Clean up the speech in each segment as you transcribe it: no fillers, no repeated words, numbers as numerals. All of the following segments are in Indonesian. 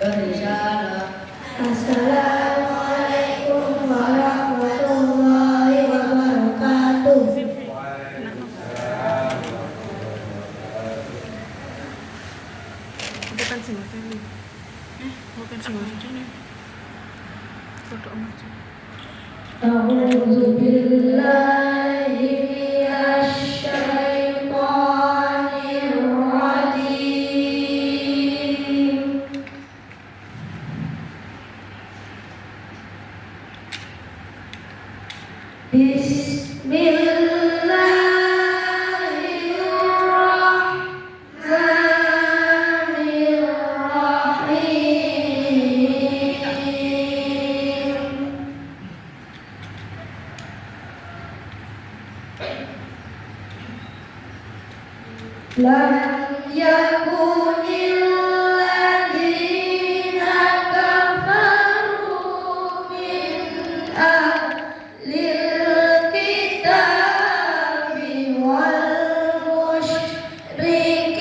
berrisalah. Assalamualaikum warahmatullahi wabarakatuh. Bukan single family. Bukan single family. Foto aja. A'udzu billahi minasy syaithanir rajim. Lam yakunil ladzina kafaru min ahlil kitabi wal musyrikin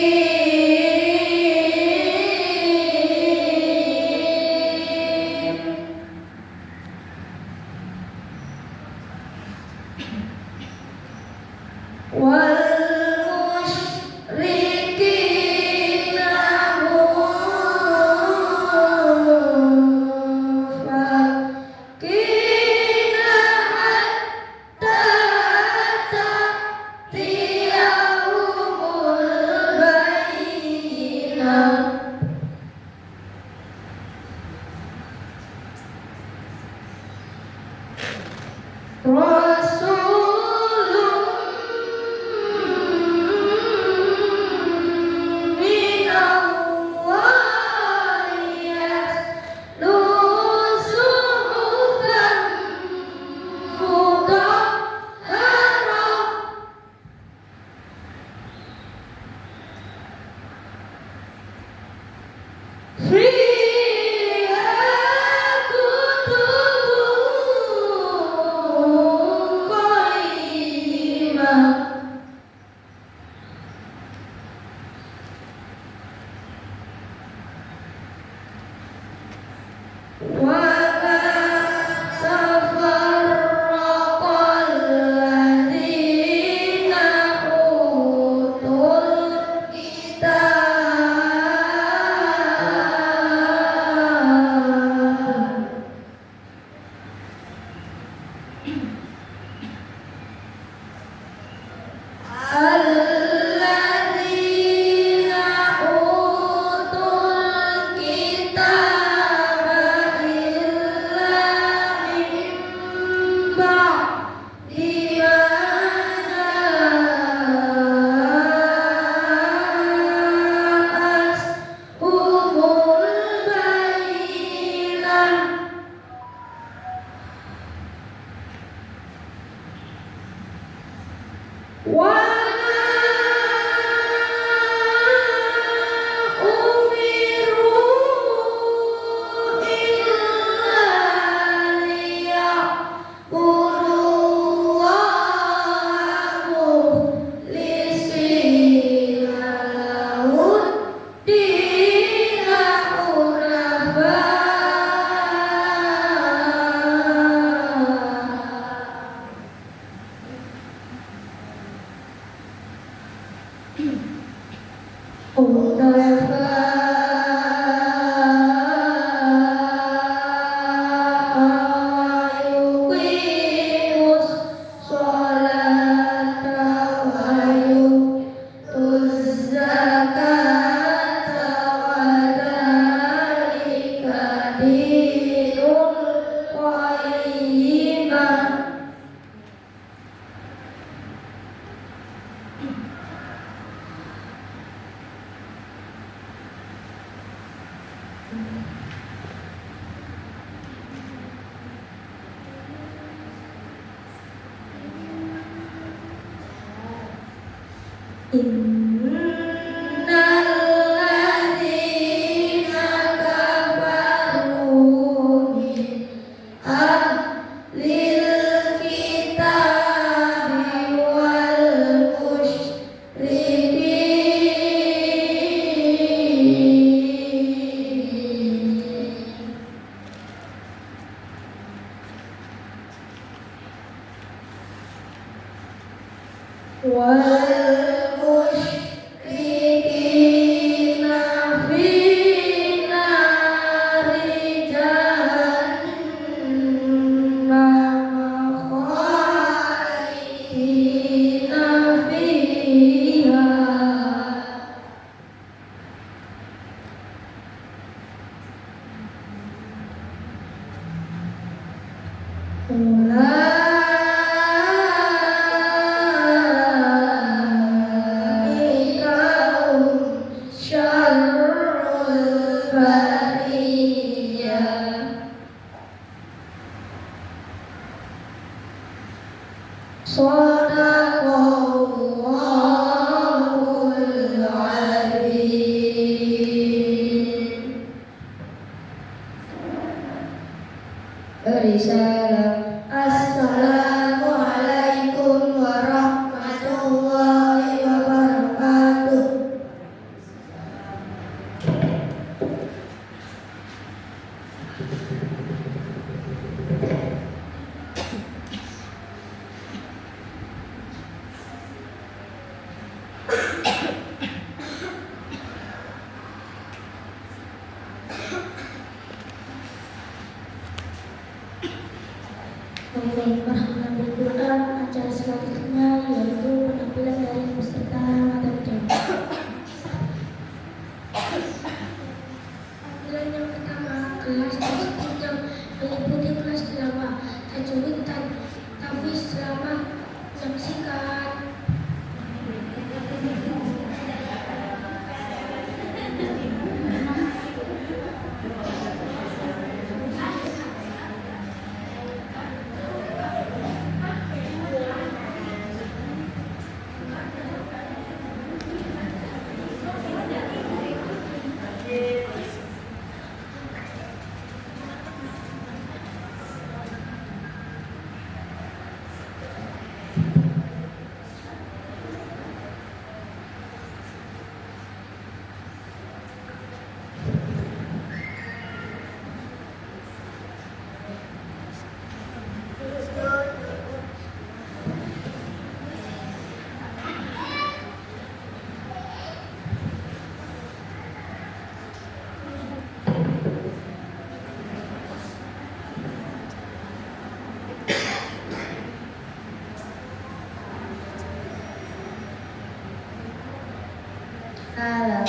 Salam.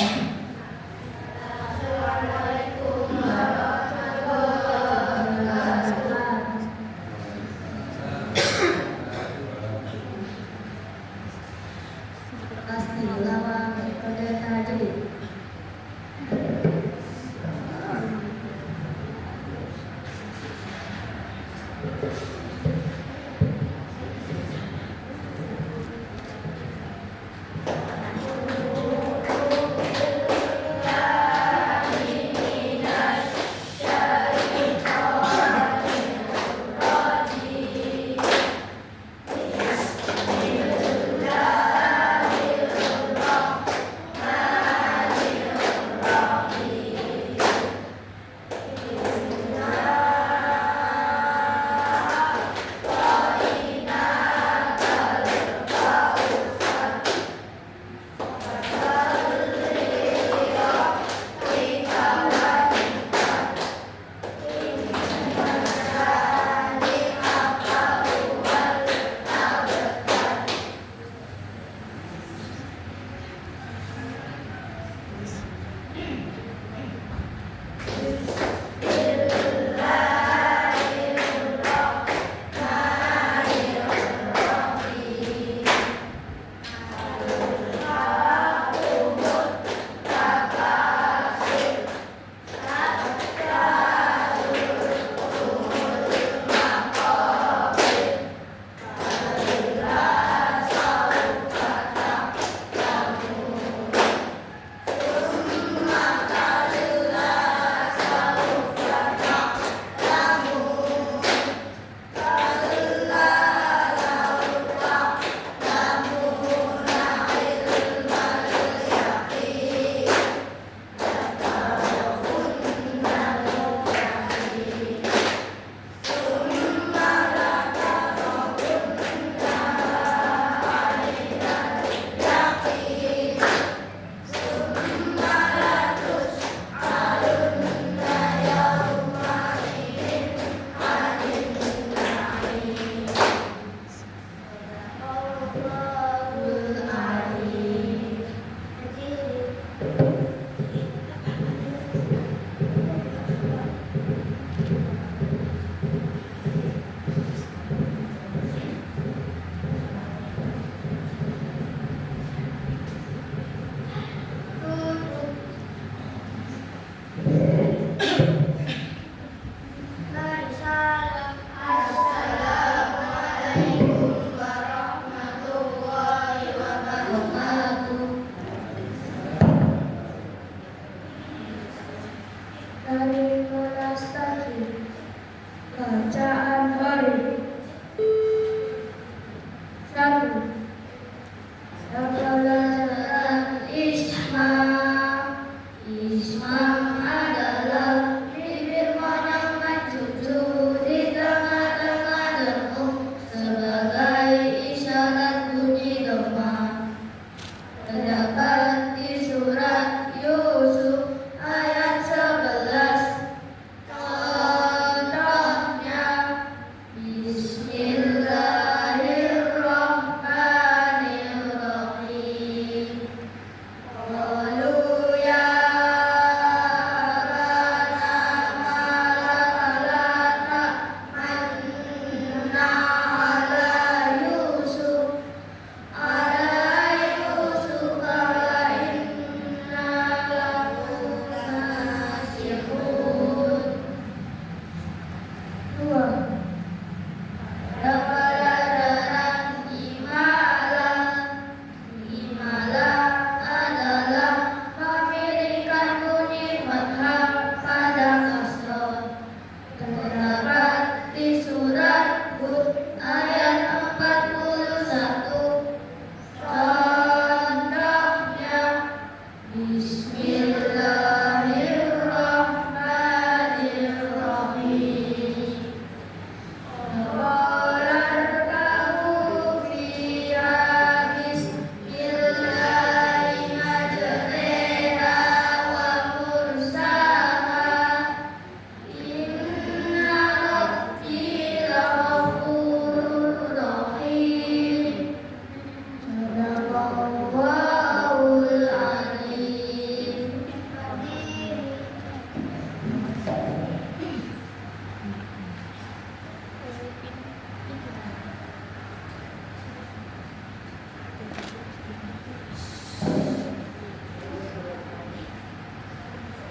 Pasti lama metode tajwid.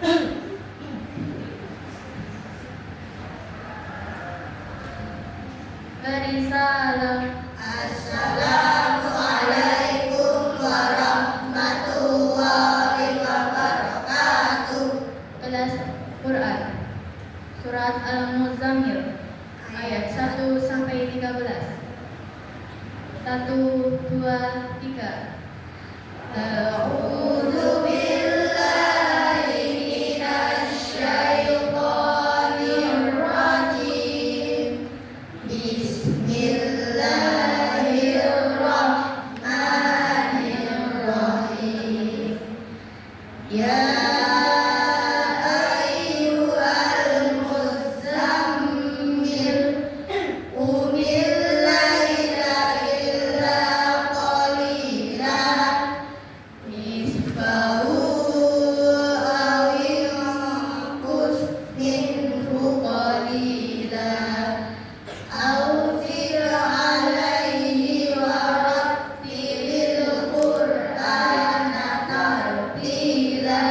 Beri salam. Assalamualaikum warahmatullahi wabarakatuh. Kelas Quran Surat Al-Muzammil ayat 1 sampai 13. 1, 2, 3. A'udzu billahi minasy syaithanir rajim. Bismillahirrahmanirrahim. Ya ayyuhal muzammil qumil laila illa qalila nisfahu aw inqus minhu qalila aw zid alaihi warattilil qur'ana tartila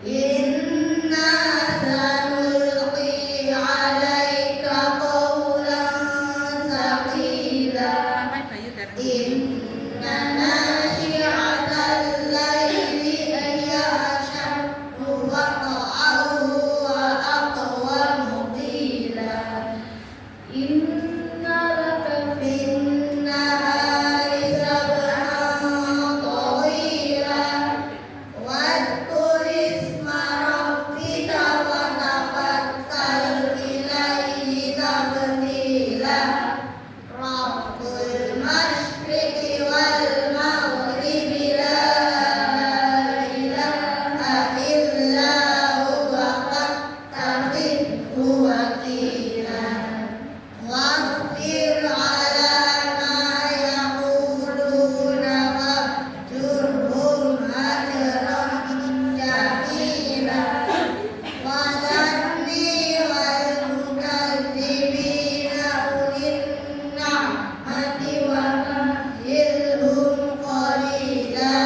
inna sanulqi alaika qawlan thaqila inna nashi'atal laili hiya ashaddu wata'an wa aqwamu qila Inna laka fin nahari sabhan tawila wadhkur isma rabbika wa tabattal ilaihi tabtila Rabbul masyriqi wal maghribi la ilaha illa huwa fattakhidhu wakila wasbir ala ma yaquluna wahjurhum hajran jamila wa dhanni wal mukadzibina ulin ni'mati wa mahhilhum qalila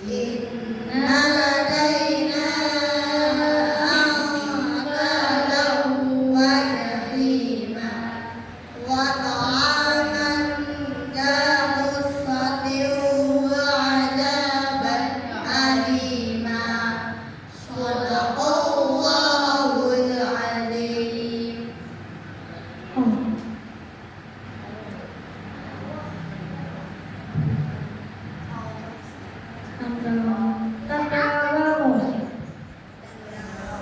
inna ladaina ankalan wa jahima wa ta'aman dha ghussatin wa 'adaban alima Shadaqallahul azim.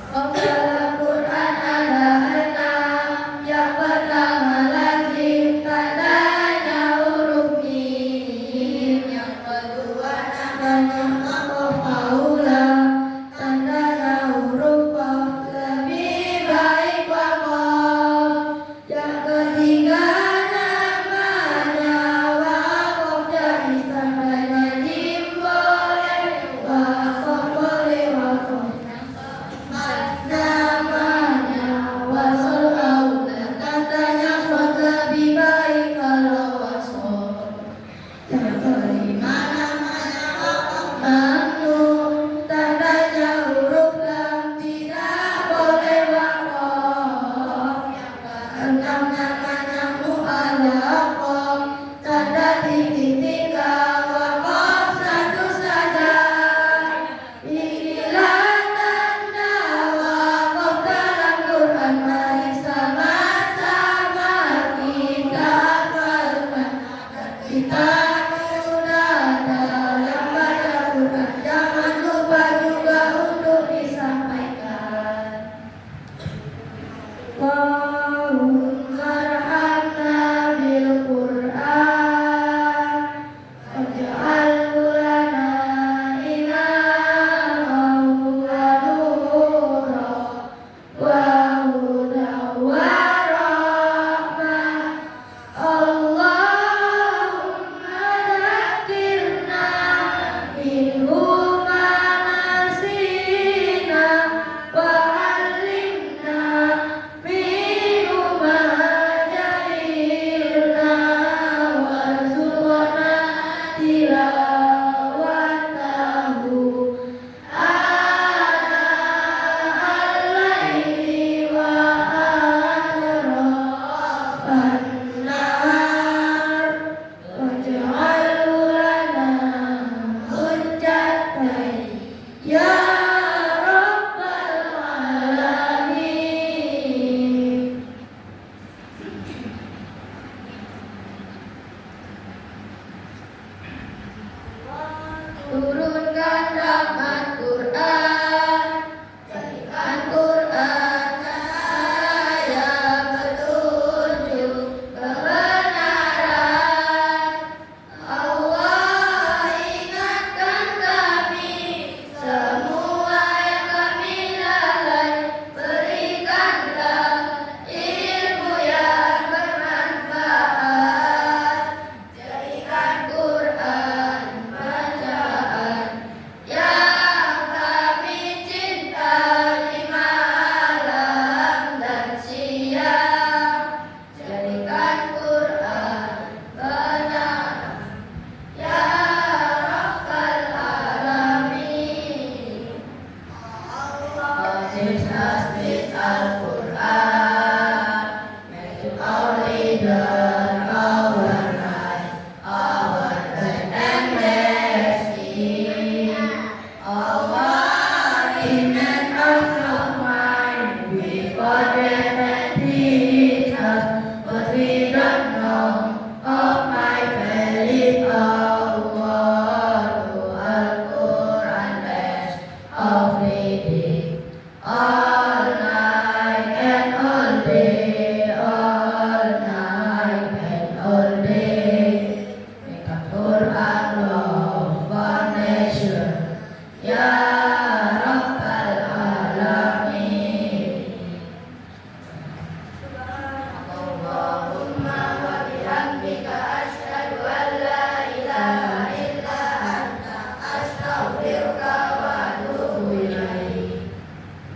Al-Quran ada 6. Yang pertama lazim, tandanya huruf mim. Yang kedua tandanya faula, tandanya huruf qaf. Lebih baik waqaf. Yang ketiga namanya waqaf, jadi tandanya jim boleh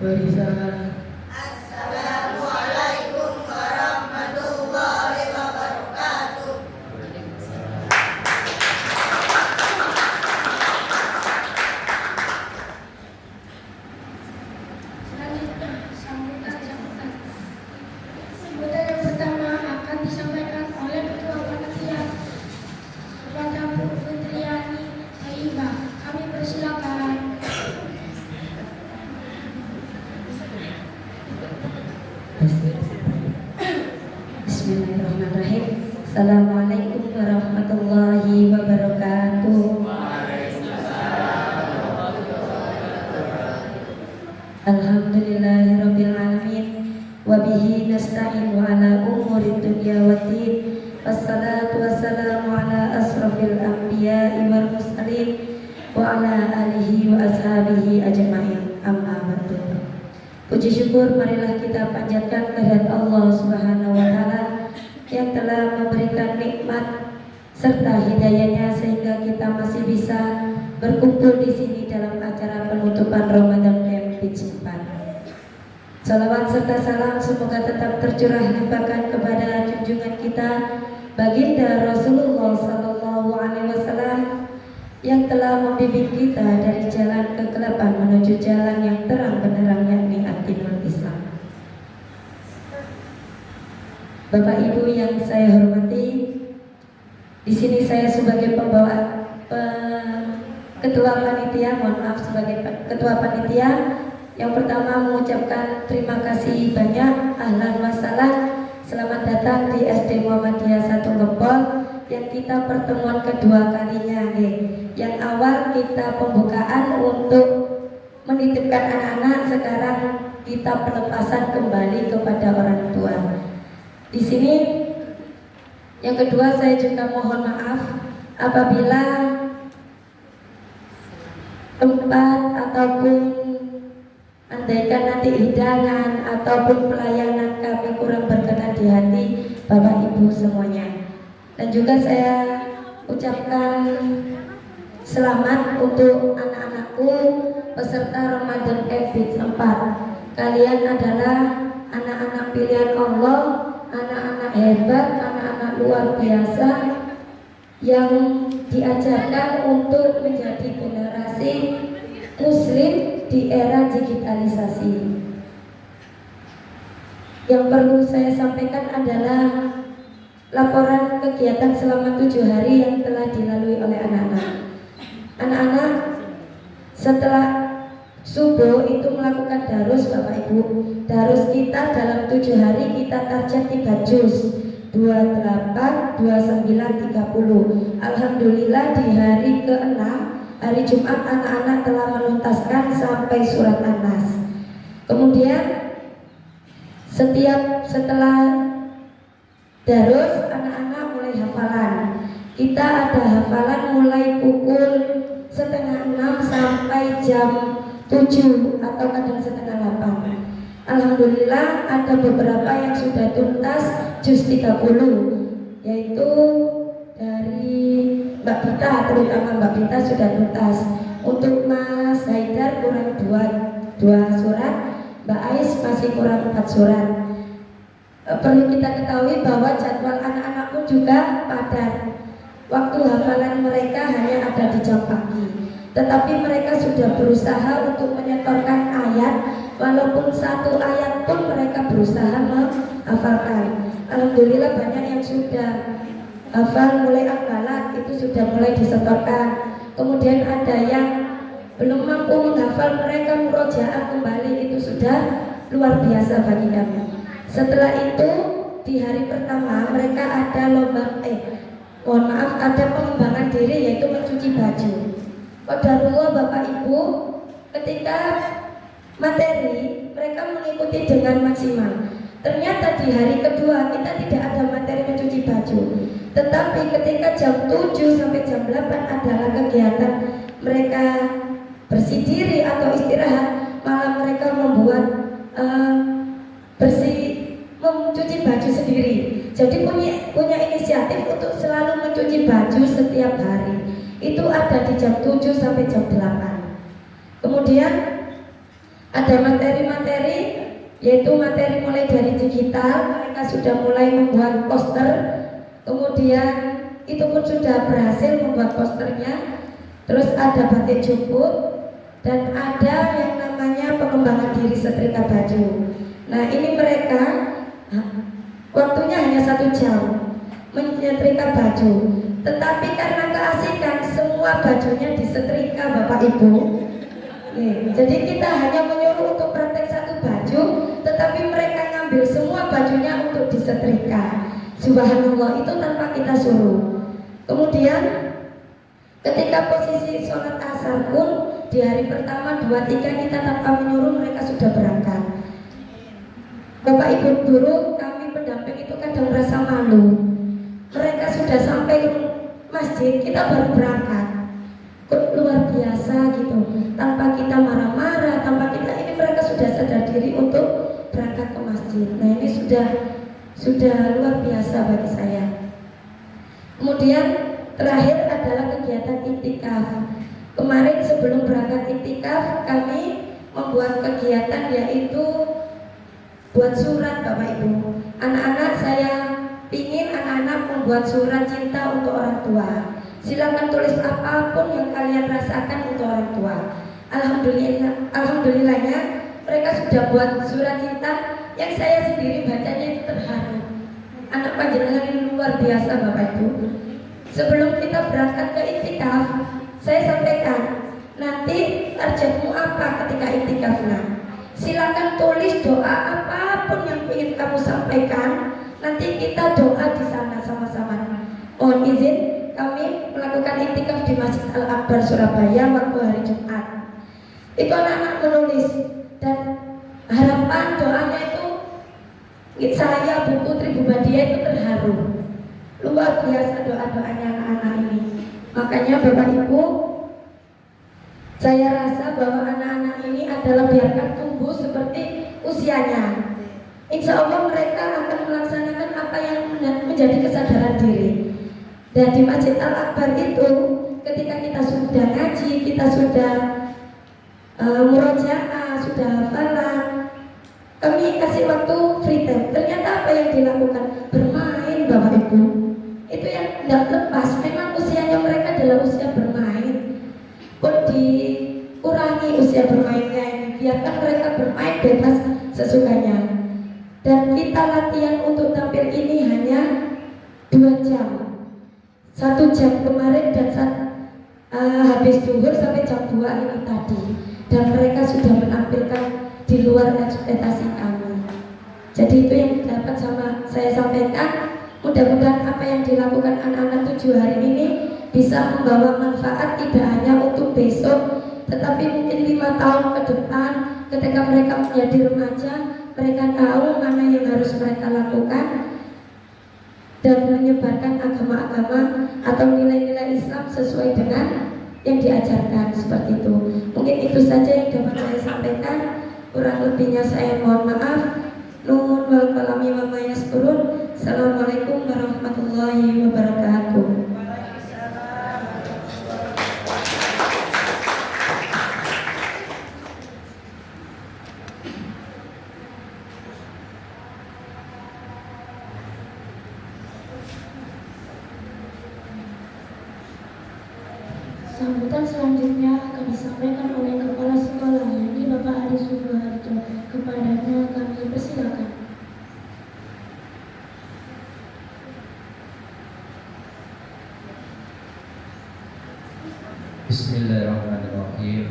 Berisalah. Assalamualaikum warahmatullahi wabarakatuh. Selanjutnya, sambutan. Sambutan yang pertama akan disampaikan oleh Ketua Panitia kepada Bu Fitriani Saibah. Kami persilakan. Bismillahirrahmanirrahim. Assalamualaikum warahmatullahi wabarakatuh. Alhamdulillahirabbil alamin wa bihi nasta'in wa ala umuri dunya waddin. Wassalatu wassalamu ala asrofil anbiya'i wal mursalin wa ala alihi wa ashabihi ajma'in. Amma ba'du. Puji syukur marilah kita panjatkan kehadirat Allah Subhanahu wa taala yang telah memberikan nikmat serta hidayahnya sehingga kita masih bisa berkumpul di sini dalam acara penutupan Ramadan Camp Beach 4. Salawat serta salam semoga tetap tercurah limpahkan kepada junjungan kita Baginda Rasulullah sallallahu alaihi wasallam yang telah membimbing kita dari jalan kegelapan menuju jalan yang terang benderang yakni ad-dinul Islam. Bapak Ibu yang saya hormati, di sini saya sebagai pembawa ketua panitia, sebagai ketua panitia yang pertama mengucapkan terima kasih banyak, ahlan wa sahlan, selamat datang di SD Muhammadiyah 1 Gempol yang kita pertemuan kedua kalinya nih. Yang awal kita pembukaan untuk menitipkan anak-anak, sekarang kita pelepasan kembali kepada orang tua. Di sini yang kedua saya juga mohon maaf apabila tempat ataupun andaikan nanti hidangan ataupun pelayanan kami kurang berkenan di hati Bapak Ibu semuanya. Dan juga saya ucapkan selamat untuk anak-anakku peserta Ramadan Camp Beach 4. Kalian adalah anak-anak pilihan Allah, anak-anak hebat, anak-anak luar biasa yang diajarkan untuk menjadi generasi muslim di era digitalisasi. Yang perlu saya sampaikan adalah laporan kegiatan selama 7 hari yang telah dilalui oleh anak-anak. Anak-anak setelah subuh itu melakukan darus Bapak Ibu. Darus kita dalam 7 hari kita target 3 juz, 28, 29, 30. Alhamdulillah di hari ke-6, hari Jumat anak-anak telah menuntaskan sampai surat An-Nas. Kemudian setelah darus anak-anak mulai hafalan. Kita ada hafalan mulai pukul 5:30 sampai jam 7 atau kadang 7:30. Alhamdulillah ada beberapa yang sudah tuntas juz 30, yaitu dari Mbak Bita, terutama Mbak Bita sudah tuntas. Untuk Mas Haidar kurang 2 surat, Mbak Ais masih kurang 4 surat. Perlu kita ketahui bahwa jadwal anak-anak pun juga padat. Waktu hafalan mereka hanya ada di jam pagi, tetapi mereka sudah berusaha untuk menyetorkan ayat, walaupun 1 ayat pun mereka berusaha menghafalkan. Alhamdulillah banyak yang sudah hafal, mulai akalat itu sudah mulai disetorkan. Kemudian ada yang belum mampu menghafal, mereka murojaah kembali, itu sudah luar biasa bagi kami. Setelah itu di hari pertama mereka ada ada pengembangan diri, yaitu mencuci baju. Qadarullah Bapak Ibu, ketika materi mereka mengikuti dengan maksimal. Ternyata di hari kedua kita tidak ada materi mencuci baju, tetapi ketika jam 7 sampai jam 8 adalah kegiatan mereka bersih diri atau istirahat, malah mereka membuat mencuci baju sendiri. Jadi punya inisiatif untuk selalu mencuci baju setiap hari. Itu ada di jam 7 sampai jam 8. Kemudian Ada materi-materi, yaitu materi mulai dari digital, mereka sudah mulai membuat poster, kemudian itu pun sudah berhasil membuat posternya. Terus ada batik juput dan ada yang namanya pengembangan diri setrika baju. Nah ini mereka waktunya hanya 1 jam menyetrika baju, tetapi karena keasikan semua bajunya disetrika Bapak Ibu. Jadi kita hanya menyuruh untuk praktek 1 baju, tetapi mereka ngambil semua bajunya untuk disetrika. Subhanallah, itu tanpa kita suruh. Kemudian ketika posisi sholat asar pun di hari pertama 2, 3 kita tanpa menyuruh mereka sudah berangkat. Bapak Ibu guru, kami pendamping itu kadang merasa malu. Mereka sudah sampai ke masjid, kita baru berangkat. Kok luar biasa gitu. Tanpa kita marah-marah, tanpa kita ini mereka sudah sadar diri untuk berangkat ke masjid. Nah ini sudah luar biasa bagi saya. Kemudian terakhir adalah kegiatan iktikaf. Kemarin sebelum berangkat iktikaf kami membuat kegiatan yaitu buat surat Bapak Ibu. Anak-anak saya ingin anak-anak membuat surat cinta untuk orang tua. Silakan tulis apapun yang kalian rasakan untuk orang tua. Alhamdulillahnya mereka sudah buat surat cinta yang saya sendiri bacanya itu terharu. Anak panjenengan ini luar biasa Bapak Ibu. Sebelum kita berangkat ke iktikaf, saya sampaikan nanti targetmu apa ketika iktikaf. Silakan tulis doa apapun yang ingin kamu sampaikan. Nanti kita doa di sana sama-sama. Mohon izin kami melakukan iktikaf di Masjid Al-Akbar Surabaya waktu hari Jumat. Itu anak-anak menulis dan harapan doanya itu saya Bu Putri Bu Badia itu terharu. Luar biasa doa-doanya anak-anak ini. Makanya Bapak Ibu, saya rasa bahwa anak-anak ini adalah biarkan tumbuh seperti usianya. Insya Allah mereka akan melaksanakan apa yang menjadi kesadaran diri. Dan di Masjid Al-Akbar itu ketika kita sudah ngaji, kita sudah murojaah, sudah hafalan, kami kasih waktu free time. Ternyata apa yang dilakukan? Bermain Bapak Ibu. Itu yang tidak lepas. Memang usianya mereka adalah usia bermain. Pun dikurangi usia bermainnya ini. Biarkan mereka bermain bebas sesukanya. Dan kita latihan untuk tampil ini hanya 2 jam. 1 jam kemarin dan habis zuhur sampai jam 2 ini tadi. Dan mereka sudah menampilkan di luar ekspektasi kami. Jadi itu yang dapat saya sampaikan. Mudah-mudahan apa yang dilakukan anak-anak 7 hari ini bisa membawa manfaat tidak hanya untuk besok, tetapi mungkin 5 tahun ke depan ketika mereka menjadi remaja, mereka tahu mana yang harus mereka lakukan dan menyebarkan agama-agama atau nilai-nilai Islam sesuai dengan yang diajarkan seperti itu. Mungkin itu saja yang dapat saya sampaikan. Kurang lebihnya saya mohon maaf. Nuhun wal kalami wa mayaskurun. Assalamualaikum warahmatullahi wabarakatuh. Sambutan selanjutnya akan disampaikan oleh Kepala Sekolah, yakni Bapak Adi Sugiharto. Kepadanya kami persilakan. Bismillahirrahmanirrahim.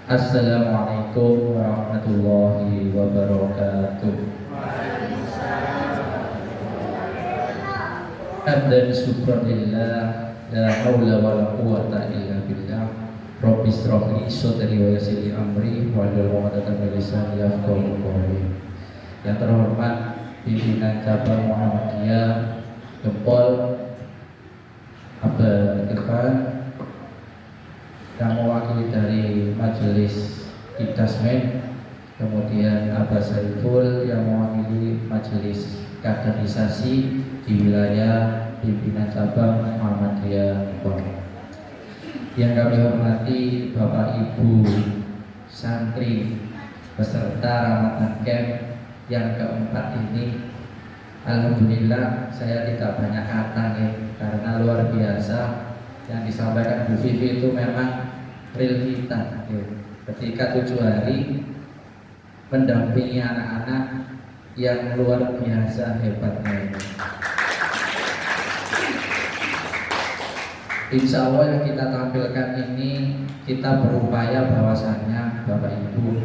Assalamualaikum warahmatullahi wabarakatuh. Hamdan syukranillah. La haula wa la quwwata illa billah. Rabbi shrah li sadri wa yassir li amri wahlul 'uqdatam min lisani yafqahu qawli. Yang terhormat pimpinan cabang Muhammadiyah Gempol Abah Irfan, yang mewakili dari Majelis Kidasmen, kemudian Abah Saiful yang mewakili Majelis Kaderisasi di wilayah pimpinan cabang Muhammadiyah Gempol. Yang kami hormati Bapak Ibu santri peserta Ramadan Camp yang keempat ini. Alhamdulillah saya tidak banyak kata nih, karena luar biasa yang disampaikan Bu Vivi itu memang real kita ya. Ketika 7 hari mendampingi anak-anak yang luar biasa hebatnya ini. Insya Allah yang kita tampilkan ini, kita berupaya bahwasannya Bapak Ibu,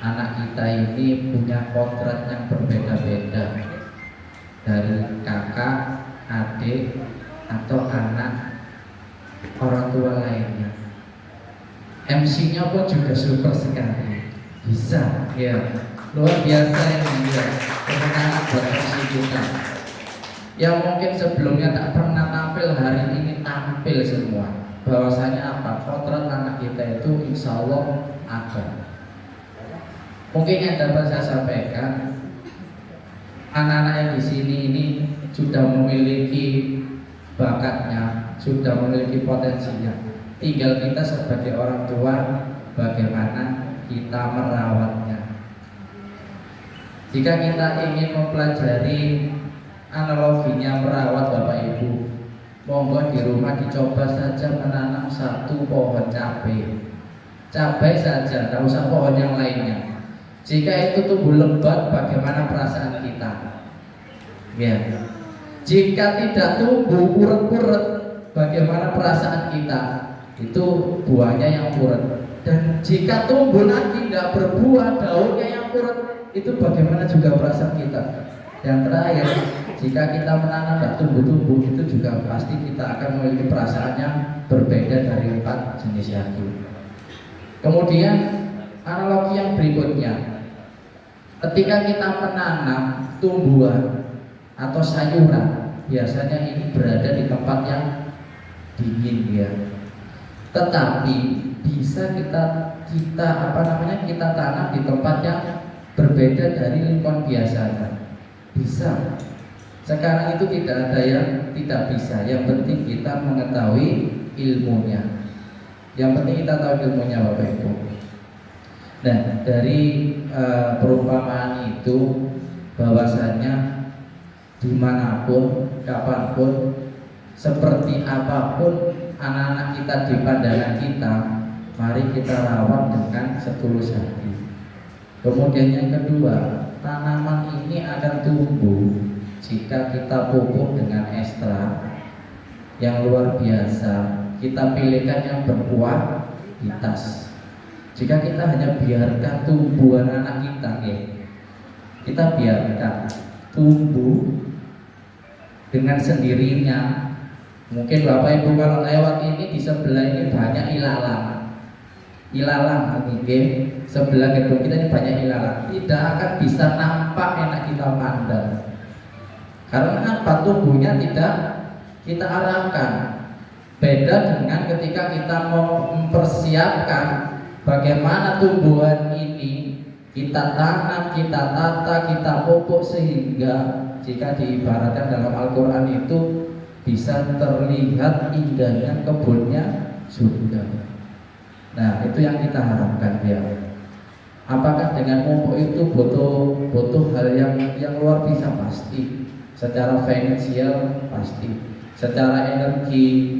anak kita ini punya kodrat yang berbeda-beda dari kakak, adik, atau anak orang tua lainnya. MC-nya pun juga super sekali, bisa ya, luar biasa ini ya, kemenangan buat MC kita yang mungkin sebelumnya tak pernah tampil, hari ini tampil semua. Bahwasanya apa? Kodrat anak kita itu insya Allah ada. Mungkin yang dapat saya sampaikan, anak-anak yang di sini ini sudah memiliki bakatnya, sudah memiliki potensinya. Tinggal kita sebagai orang tua bagaimana kita merawatnya. Jika kita ingin mempelajari analoginya merawat Bapak Ibu, monggo di rumah dicoba saja menanam 1 pohon cabai saja, tidak usah pohon yang lainnya. Jika itu tumbuh lebat, bagaimana perasaan kita? Ya. Jika tidak tumbuh uret-uret, bagaimana perasaan kita? Itu buahnya yang uret. Dan jika tumbuh lagi tidak berbuah, daunnya yang uret, itu bagaimana juga perasaan kita? Yang terakhir, jika kita menanam dan tumbuh-tumbuh, itu juga pasti kita akan memiliki perasaan yang berbeda dari 4 jenis yaitu. Kemudian analogi yang berikutnya, ketika kita menanam tumbuhan atau sayuran, biasanya ini berada di tempat yang dingin ya. Tetapi bisa kita tanam di tempat yang berbeda dari lingkungan biasanya. Bisa. Sekarang itu tidak ada yang tidak bisa. Yang penting kita mengetahui ilmunya. Yang penting kita tahu ilmunya Bapak Ibu. Nah, dari perumpamaan itu bahwasanya dimanapun, kapanpun, seperti apapun anak-anak kita di pandangan kita, mari kita rawat dengan setulus hati. Kemudian yang kedua, tanaman ini akan tumbuh jika kita pupuk dengan ekstra yang luar biasa. Kita pilihkan yang berkualitas. Jika kita hanya biarkan tumbuhan anak kita, kita biarkan tumbuh dengan sendirinya. Mungkin Bapak Ibu kalau lewat ini di sebelah ini banyak ilalang ini, sebelah gedung kita ini banyak ilalang. Tidak akan bisa nampak enak kita pandang. Karena apa? Tumbuhnya tidak kita arahkan. Beda dengan ketika kita mau mempersiapkan bagaimana tumbuhan ini kita tanam, kita tata, kita pupuk sehingga jika diibaratkan dalam Al-Quran itu bisa terlihat indahnya kebunnya surga. Nah, itu yang kita harapkan ya. Apakah dengan pupuk itu butuh hal yang luar biasa? Pasti. Secara finansial pasti. Secara energi,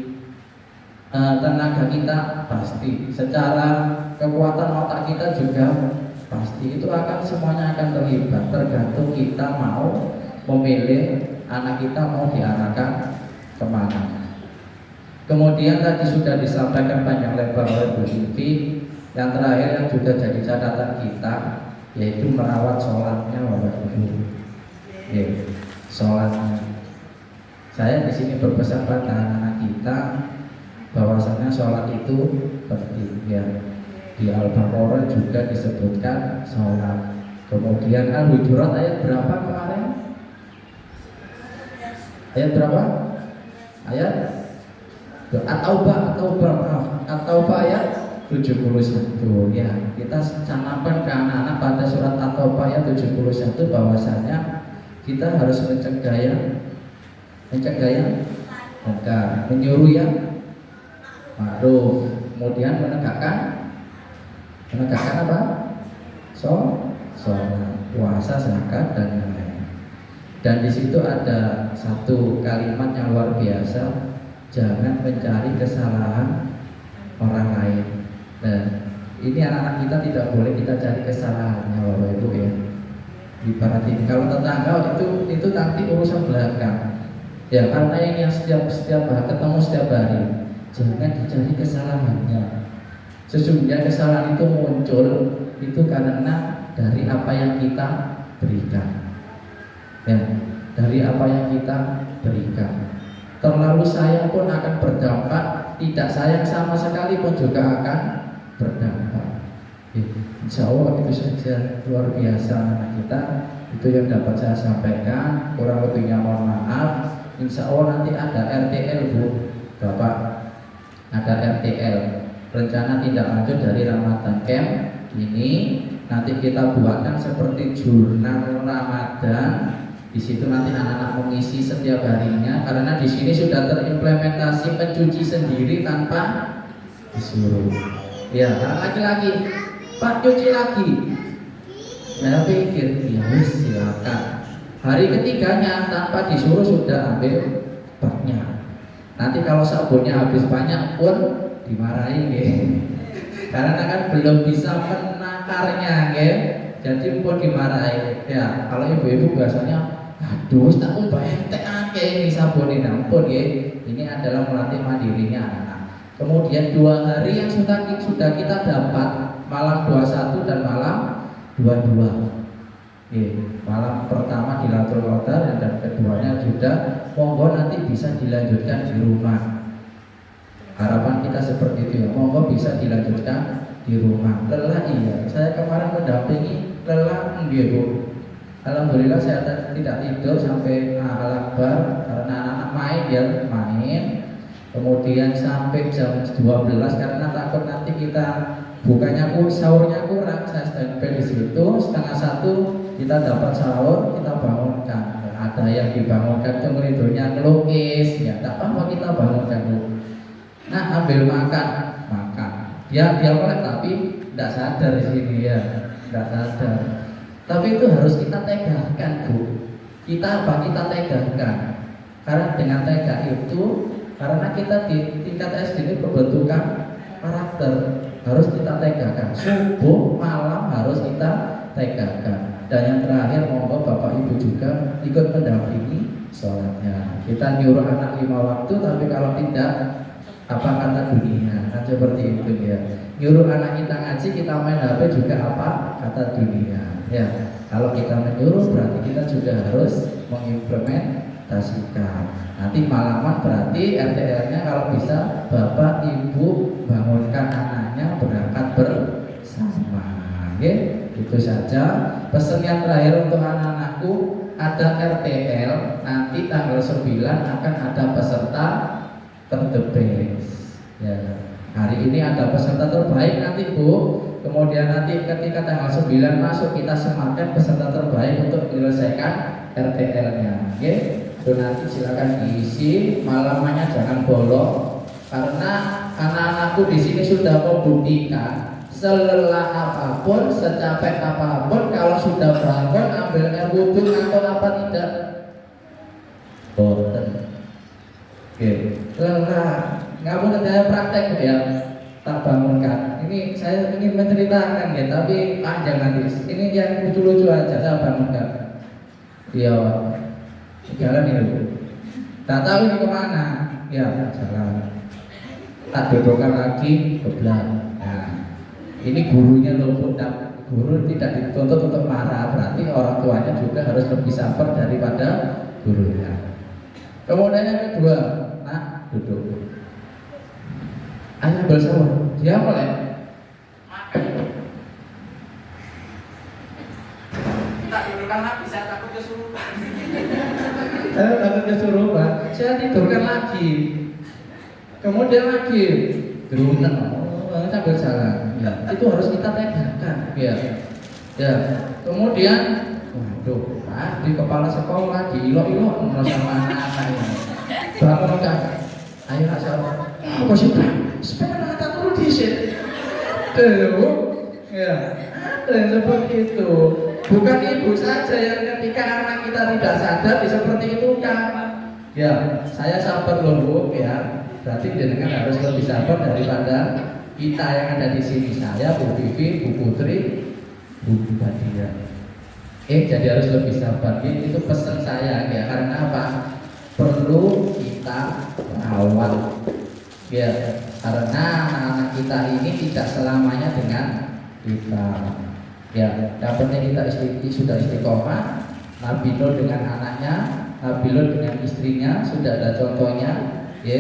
tenaga kita pasti. Secara kekuatan otak kita juga pasti. Itu semuanya akan terlibat. Tergantung kita mau memilih anak kita mau diarahkan kemana. Kemudian tadi sudah disampaikan panjang lebar oleh Bu Sylvi. Yang terakhir yang juga jadi catatan kita yaitu merawat sholatnya Bapak Ibu. Sholatnya. Saya di sini berpesan pada anak-anak kita bahwasanya sholat itu penting ya. Di Al-Baqarah juga disebutkan sholat. Kemudian Al-Hujurat ayat berapa kemarin? Ayat berapa? Ayat At-Taubah ayat 71 ya. Kita canangkan ke anak-anak pada surat At-Taubah ayat 71 bahwasanya kita harus mencegah yang menyuruh yang ma'ruf, kemudian menegakkan apa? sholat, puasa, zakat dan lain-lain. Dan di situ ada satu kalimat yang luar biasa, jangan mencari kesalahan orang lain. Dan ini anak-anak kita tidak boleh kita cari kesalahannya, Bapak Ibu ya. Ibaratnya kalau tetangga itu nanti urusan belakang. Ya karena yang setiap ketemu setiap hari, jangan dicari kesalahannya. Sesungguhnya kesalahan itu muncul itu karena dari apa yang kita berikan. Ya, dari apa yang kita berikan. Terlalu sayang pun akan berdampak, tidak sayang sama sekali pun juga akan berdampak. Ya, insya Allah itu saja, luar biasa anak kita. Itu yang dapat saya sampaikan. Kurang lebihnya mohon maaf. Insya Allah nanti ada RTL Bu, Bapak, ada RTL. Rencana tindak lanjut dari Ramadan Camp ini nanti kita buatkan seperti jurnal Ramadan. Di situ nanti anak-anak mengisi setiap harinya, karena di sini sudah terimplementasi mencuci sendiri tanpa disuruh. Ya, laki-laki, Pak cuci lagi. Saya pikir, ya wis silakan. Hari ketiganya tanpa disuruh sudah ambil baknya. Nanti kalau sabunnya habis banyak pun dimarahi, karena kan belum bisa menakarnya, jadi pun dimarahi. Ya, kalau ibu-ibu biasanya aduh, tak ubah entek akeh ini sabune ampun nggih. Ini adalah melatih mandirinya anak. Kemudian 2 hari yang sudah kita dapat, malam 21 dan malam 22. Malam pertama di Lailatul Qadar dan keduanya sudah, monggo nanti bisa dilanjutkan di rumah. Harapan kita seperti itu ya, monggo bisa dilanjutkan di rumah. Lelah iya, saya kemarin mendampingi lelah nggih Bu. Alhamdulillah saya tidak tidur sampai Al-Akbar karena anak-anak main. Kemudian sampai jam 12 karena takut nanti kita bukannya sahurnya kurang. Saya standby di situ, 12:30 kita dapat sahur, kita bangunkan. Ada yang dibangunkan itu ngelidonya ngelukis, ya tak apa kita bangunkan dulu. Nah ambil makan. Dia boleh tapi tidak sadar di sini ya, tidak sadar. Tapi itu harus kita tegakkan Bu. Kita tegakkan. Karena dengan tegak itu, karena kita di tingkat SD ini pembentukan karakter harus kita tegakkan. Subuh, malam harus kita tegakkan. Dan yang terakhir monggo Bapak Ibu juga ikut mendampingi sholatnya. Kita nyuruh anak 5 waktu, tapi kalau tidak apa kata dunia, kan seperti itu ya. Nyuruh anak kita ngaji, kita main HP juga apa kata dunia. Ya, kalau kita menyuruh berarti kita juga harus mengimplementasikan. Nanti malaman berarti RTL-nya kalau bisa Bapak Ibu bangunkan anaknya berangkat bersama. Oke, itu saja. Pesan yang terakhir untuk anak-anakku, ada RTL nanti tanggal 9 akan ada peserta terbaik. Ya, hari ini ada peserta terbaik nanti Bu. Kemudian nanti ketika tanggal 9 masuk kita sematkan peserta terbaik untuk menyelesaikan RTL-nya. Oke, itu nanti silakan diisi, malamannya jangan bolong karena anak-anakku di sini sudah membuktikan selelah apapun, secapek apapun, kalau sudah bangun ambil air wudhu atau apa tidak boten. Oke, lelah nggak boleh saya praktek ya, tak bangunkan. Ini saya ingin menceritakan ya, tapi panjang nanti. Ini yang lucu-lucu aja saya bangunkan. Iya, jalan itu. Tak tahu ini kemana. Ya, jalan. Tak dudukkan lagi ke belakang. Nah, ini gurunya loh, guru tidak dituntut untuk marah. Berarti orang tuanya juga harus lebih sabar daripada gurunya. Kemudian yang kedua, nah duduk. Ayah bersama, dia mulai makan. Tak tidurkan lagi, saya takut kesurupan. Saya takut kesurupan, saya tidurkan lagi. Kemudian lagi, gerunan, sambil jalan. Ya, itu harus kita tegakkan. Ya, ya. Kemudian, waduh, di kepala sekolah diilok-ilok sama anak-anaknya. Bangunkan, ayo nak sama. Apa sih? Sepeda tak turun di sini. Ya, ada yang seperti itu. Bukan ibu saja yang ketika anak kita tidak sadar seperti itu kan. Ya, saya sabar loh Bu, ya. Berarti jenengan harus lebih sabar daripada kita yang ada di sini. Saya, Bu Vivi, Bu Putri, Bu Badia. Jadi harus lebih sabar. Itu pesan saya ya. Karena apa? Perlu kita rawat. Ya, karena anak-anak kita ini tidak selamanya dengan kita. Ya, yang penting kita sudah istiqomah. Nabi Nuh dengan anaknya, Nabi Lut dengan istrinya sudah ada contohnya, ya.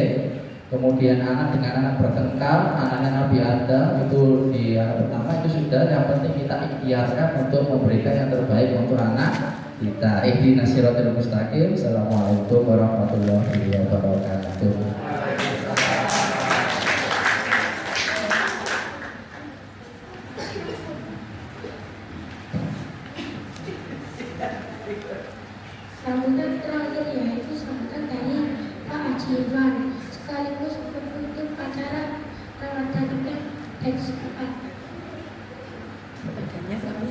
Kemudian anak dengan anak bertengkar, anaknya Nabi Adam itu di anak pertama itu sudah. Yang penting kita ikhtiarkan untuk memberikan yang terbaik untuk anak kita. Ihdinas siratal mustaqim. Assalamualaikum warahmatullahi wabarakatuh. Sambutan terakhir yaitu sambutan dari Pak Haji Irwan sekaligus penutup acara Ramadan Dance 4. Badannya kami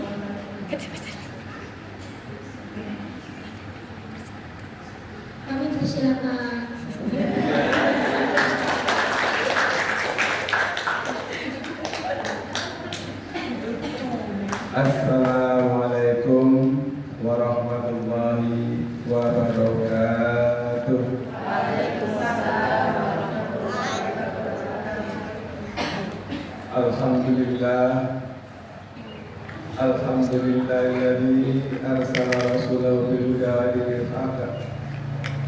Kami persilakan. Assalamualaikum warahmatullahi wabarakatuh. Alhamdulillah. Alhamdulillahilladzi arsala rasulahu bil huda wa dinil haqq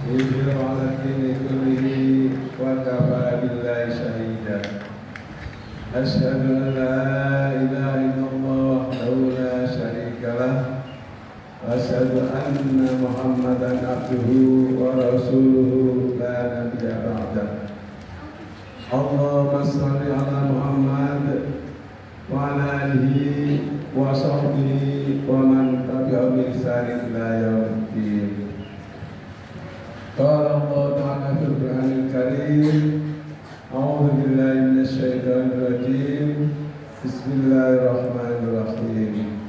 liyudhhirahu 'ala ad-dini kullihi wa kafa billahi shahida. Asyhadu an la ilaha illallah wahdahu la syarika lah wa asyhadu anna Muhammadan abduhu wa rasuluhu la nabiyya ba'dah. Allahumma shalli ala Muhammad wa ala alihi wa sahbihi wa man tabi'ahum bi ihsan ila yaumiddin. Qala Allah ta'ala fil Qur'anil Karim, a'udzu billahi minasy syaithanir rajim. Bismillahirrahmanirrahim.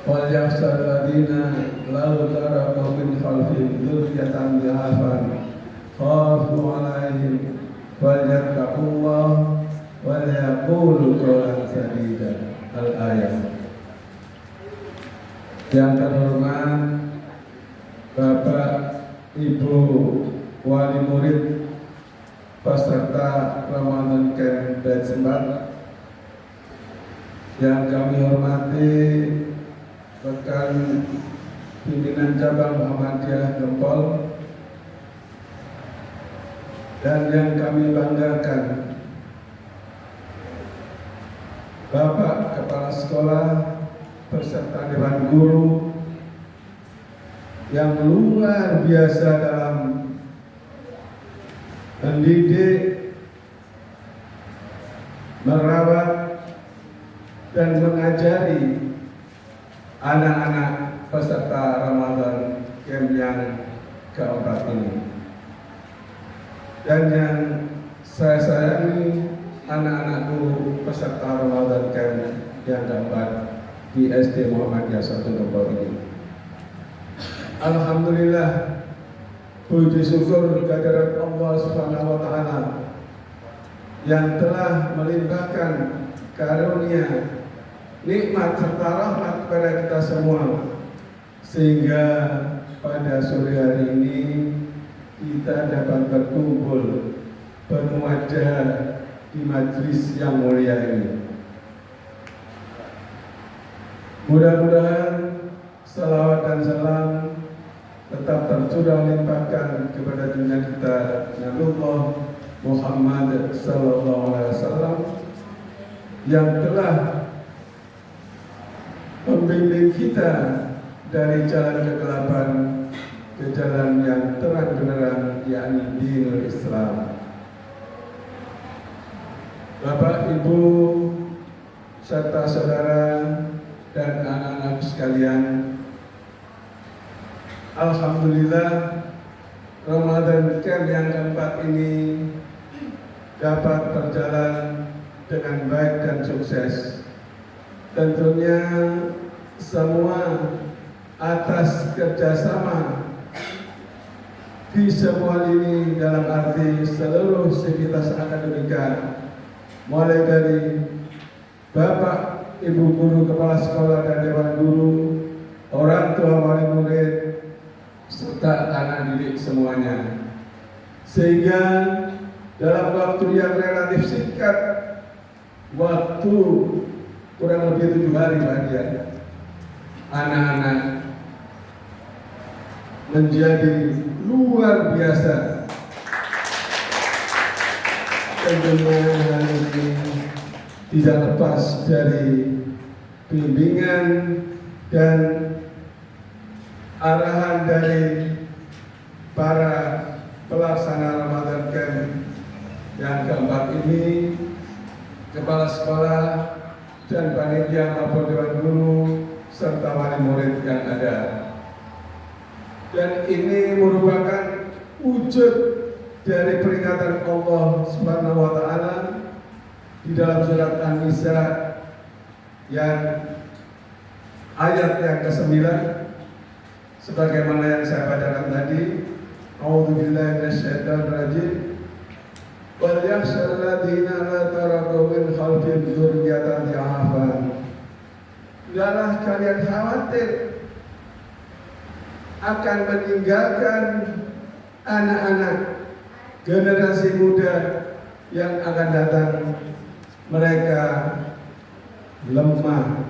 Wal yakhshal ladzina law taraku min khalfihim dzurriyyatan dha'afan khafu 'alaihim falyattaqullah wa liyaqulu qawlan sadida. Al-ayat. Yang terhormat Bapak Ibu wali murid peserta Ramadan Camp Batch 4, yang kami hormati rekan pimpinan cabang Muhammadiyah Gempol, dan yang kami banggakan Bapak Kepala Sekolah beserta Dewan Guru yang luar biasa dalam mendidik, merawat, dan mengajari anak-anak peserta Ramadan Camp yang keempat ini. Dan yang saya sayangi, anak-anakku peserta Ramadan Camp yang keempat di SD Muhammadiyah 1 Gempol ini. Alhamdulillah, puji syukur kehadirat Allah Subhanahu wa taala yang telah melimpahkan karunia, nikmat serta rahmat kepada kita semua, sehingga pada sore hari ini kita dapat berkumpul bermuajah di majlis yang mulia ini. Mudah-mudahan salawat dan salam tetap tercurah limpahkan kepada junjungan kita Nabiullah Muhammad sallallahu alaihi wasallam yang telah membimbing kita dari jalan kegelapan ke jalan yang terang benderang, yakni dinul Islam. Bapak, Ibu, serta saudara dan anak-anak sekalian, alhamdulillah Ramadan Camp yang keempat ini dapat berjalan dengan baik dan sukses tentunya semua atas kerjasama di semua lini dalam arti seluruh sivitas akademika, mulai dari Bapak, Ibu guru, kepala sekolah dan dewan guru, orang tua wali murid, serta anak didik semuanya. Sehingga dalam waktu yang relatif singkat, waktu kurang lebih 7 hari bahagia, anak-anak menjadi luar biasa. Tentunya hal ini tidak lepas dari bimbingan dan arahan dari para pelaksana Ramadan Camp yang keempat ini, kepala sekolah dan panitia maupun dewan guru serta wali murid yang ada. Dan ini merupakan wujud dari peringatan Allah Subhanahu wa taala di dalam surat An-Nisa yang ayat yang ke-9, sebagaimana yang saya bacakan tadi. A'udzubillahi minasyaitonir rajim. Wal yakhshal ladzina la taraku min khalfihim dzurriyyatan dha'afan. Hendaklah kalian khawatir akan meninggalkan anak-anak generasi muda yang akan datang, mereka lemah.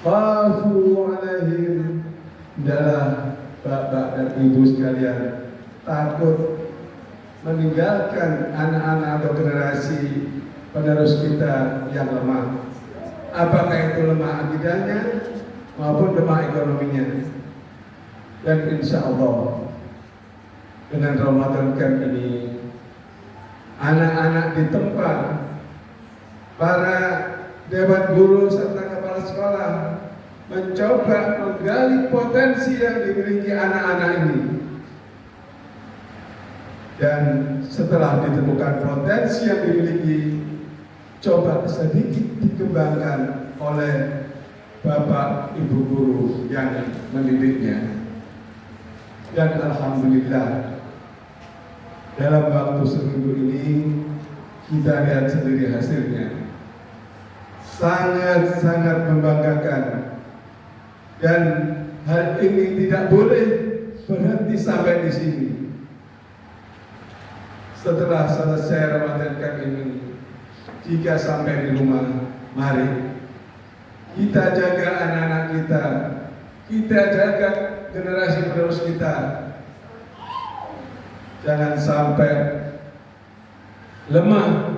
Khafu alaihim, adalah bapak dan ibu sekalian takut meninggalkan anak-anak atau generasi penerus kita yang lemah. Apakah itu lemah akidahnya maupun lemah ekonominya. Dan insya Allah dengan Ramadan Camp ini, anak-anak ditempa para dewan guru serta kepala sekolah mencoba menggali potensi yang dimiliki anak-anak ini. Dan setelah ditemukan potensi yang dimiliki, coba sedikit dikembangkan oleh Bapak Ibu guru yang mendidiknya. Dan alhamdulillah dalam waktu seminggu ini kita lihat sendiri hasilnya, sangat-sangat membanggakan. Dan hal ini tidak boleh berhenti sampai di sini. Setelah selesai Ramadan Camp ini, jika sampai di rumah, mari kita jaga anak-anak kita jaga generasi penerus kita. Jangan sampai lemah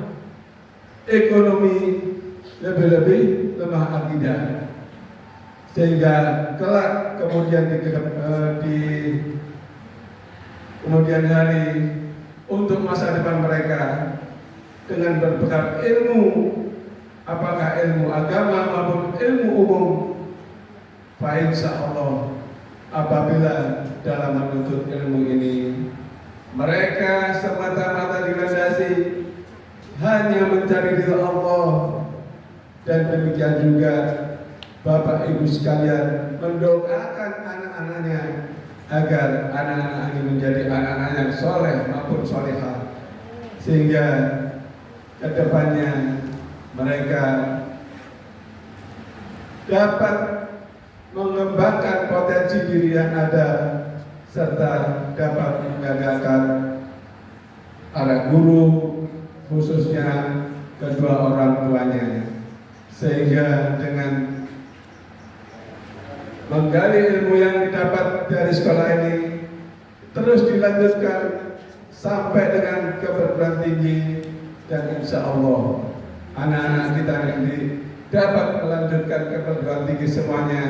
ekonomi, lebih-lebih lemah akidah, sehingga kelak kemudian di kemudian hari untuk masa depan mereka dengan berbekal ilmu, apakah ilmu agama maupun ilmu umum, insya Allah apabila dalam menuntut ilmu ini mereka semata-mata dilandasi hanya mencari ridha Allah, dan demikian juga Bapak Ibu sekalian mendoakan anak-anaknya agar anak-anak ini menjadi anak-anak yang soleh maupun solehah, sehingga kedepannya mereka dapat mengembangkan potensi diri yang ada, serta dapat menggagalkan para guru, khususnya kedua orang tuanya, sehingga dengan menggali ilmu yang didapat dari sekolah ini terus dilanjutkan sampai dengan ke perguruan tinggi, dan insya Allah anak-anak kita ini dapat melanjutkan ke perguruan tinggi semuanya,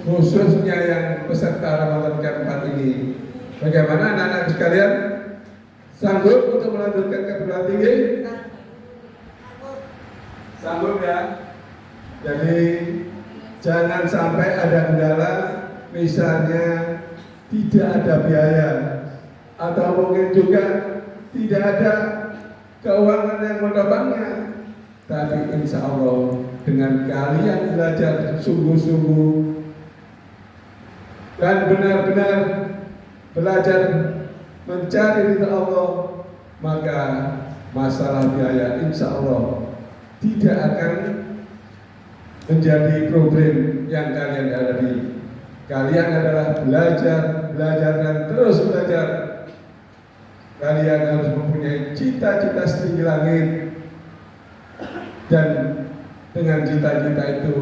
khususnya yang peserta Ramadan Camp 4 ini. Bagaimana anak-anak sekalian, sanggup untuk melanjutkan ke perguruan tinggi? Sanggup ya? Jadi jangan sampai ada kendala, misalnya tidak ada biaya, atau mungkin juga tidak ada keuangan yang udah banyak, tapi insya Allah dengan kalian belajar sungguh-sungguh dan benar-benar belajar mencari ridha Allah, maka masalah biaya insya Allah tidak akan menjadi problem yang kalian hadapi. Kalian adalah belajar dan terus belajar. Kalian harus mempunyai cita-cita setinggi langit, dan dengan cita-cita itu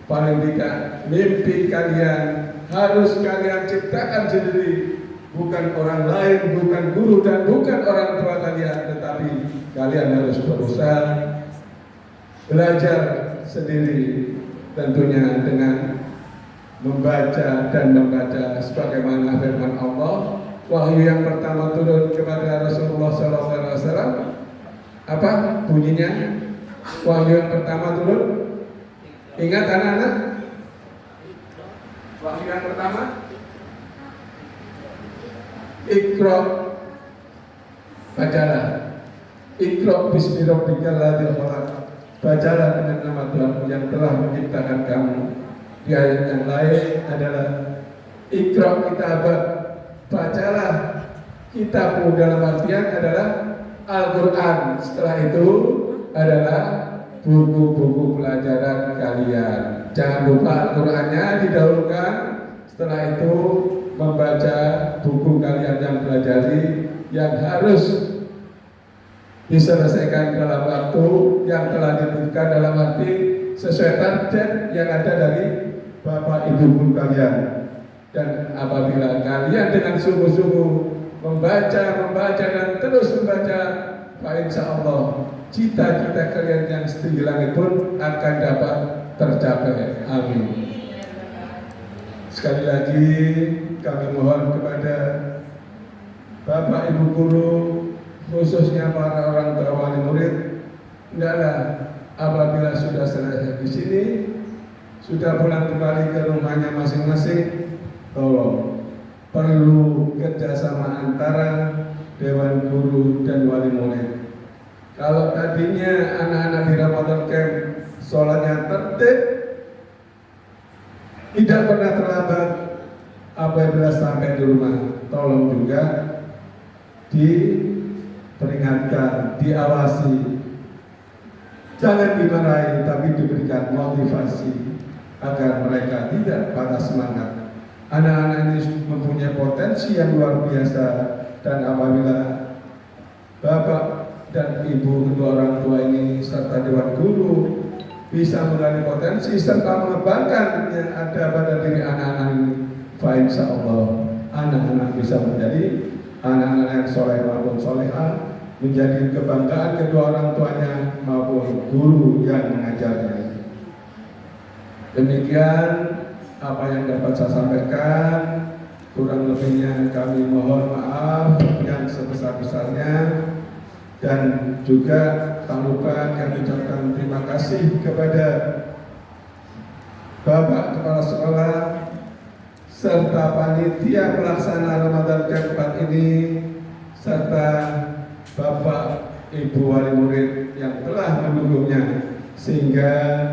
paling tidak mimpi kalian harus kalian ciptakan sendiri, bukan orang lain, bukan guru dan bukan orang tua kalian, tetapi kalian harus berusaha belajar sendiri, tentunya dengan membaca sebagaimana firman Allah. Wahyu yang pertama turun kepada Rasulullah SAW, apa bunyinya? Wahyu yang pertama turun, ingat anak-anak? Wahyu yang pertama, Iqra, bacalah. Iqra bismi rabbikal ladzi khalaq. Bacalah dengan nama Tuhan yang telah menciptakan kamu. Di ayat yang lain adalah Iqra kitabak, bacalah kitabmu, dalam artian adalah Al-Quran. Setelah itu adalah buku-buku pelajaran kalian. Jangan lupa Al-Qurannya didahulukan, setelah itu membaca buku kalian yang pelajari, yang harus diselesaikan dalam waktu yang telah ditentukan, dalam arti sesuai target yang ada dari Bapak Ibu guru kalian. Dan apabila kalian dengan sungguh-sungguh membaca dan terus membaca, maka insya Allah cita-cita kalian yang setinggi langit pun akan dapat tercapai. Amin. Sekali lagi kami mohon kepada Bapak Ibu guru, khususnya para orang tua wali murid, hendaklah apabila sudah selesai di sini, sudah pulang kembali ke rumahnya masing-masing, tolong perlu kerjasama antara Dewan Guru dan wali murid. Kalau tadinya anak-anak di Ramadan Camp sholatnya tertib, tidak pernah terlambat, apabila sampai di rumah, tolong juga diperingatkan, diawasi, jangan dimarahi, tapi diberikan motivasi agar mereka tidak patah semangat. Anak-anak ini mempunyai potensi yang luar biasa, dan apabila Bapak dan Ibu kedua orang tua ini serta Dewan Guru bisa menggali potensi serta mengembangkan yang ada pada diri anak-anak ini, insya Allah anak-anak bisa menjadi anak-anak yang soleh maupun soleha, menjadi kebanggaan kedua orang tuanya maupun guru yang mengajarnya. Demikian apa yang dapat saya sampaikan, kurang lebihnya kami mohon maaf yang sebesar-besarnya, dan juga tak lupa kami ucapkan terima kasih kepada Bapak Kepala Sekolah serta panitia pelaksana Ramadan Camp 4 ini, serta Bapak Ibu wali murid yang telah mendukungnya, sehingga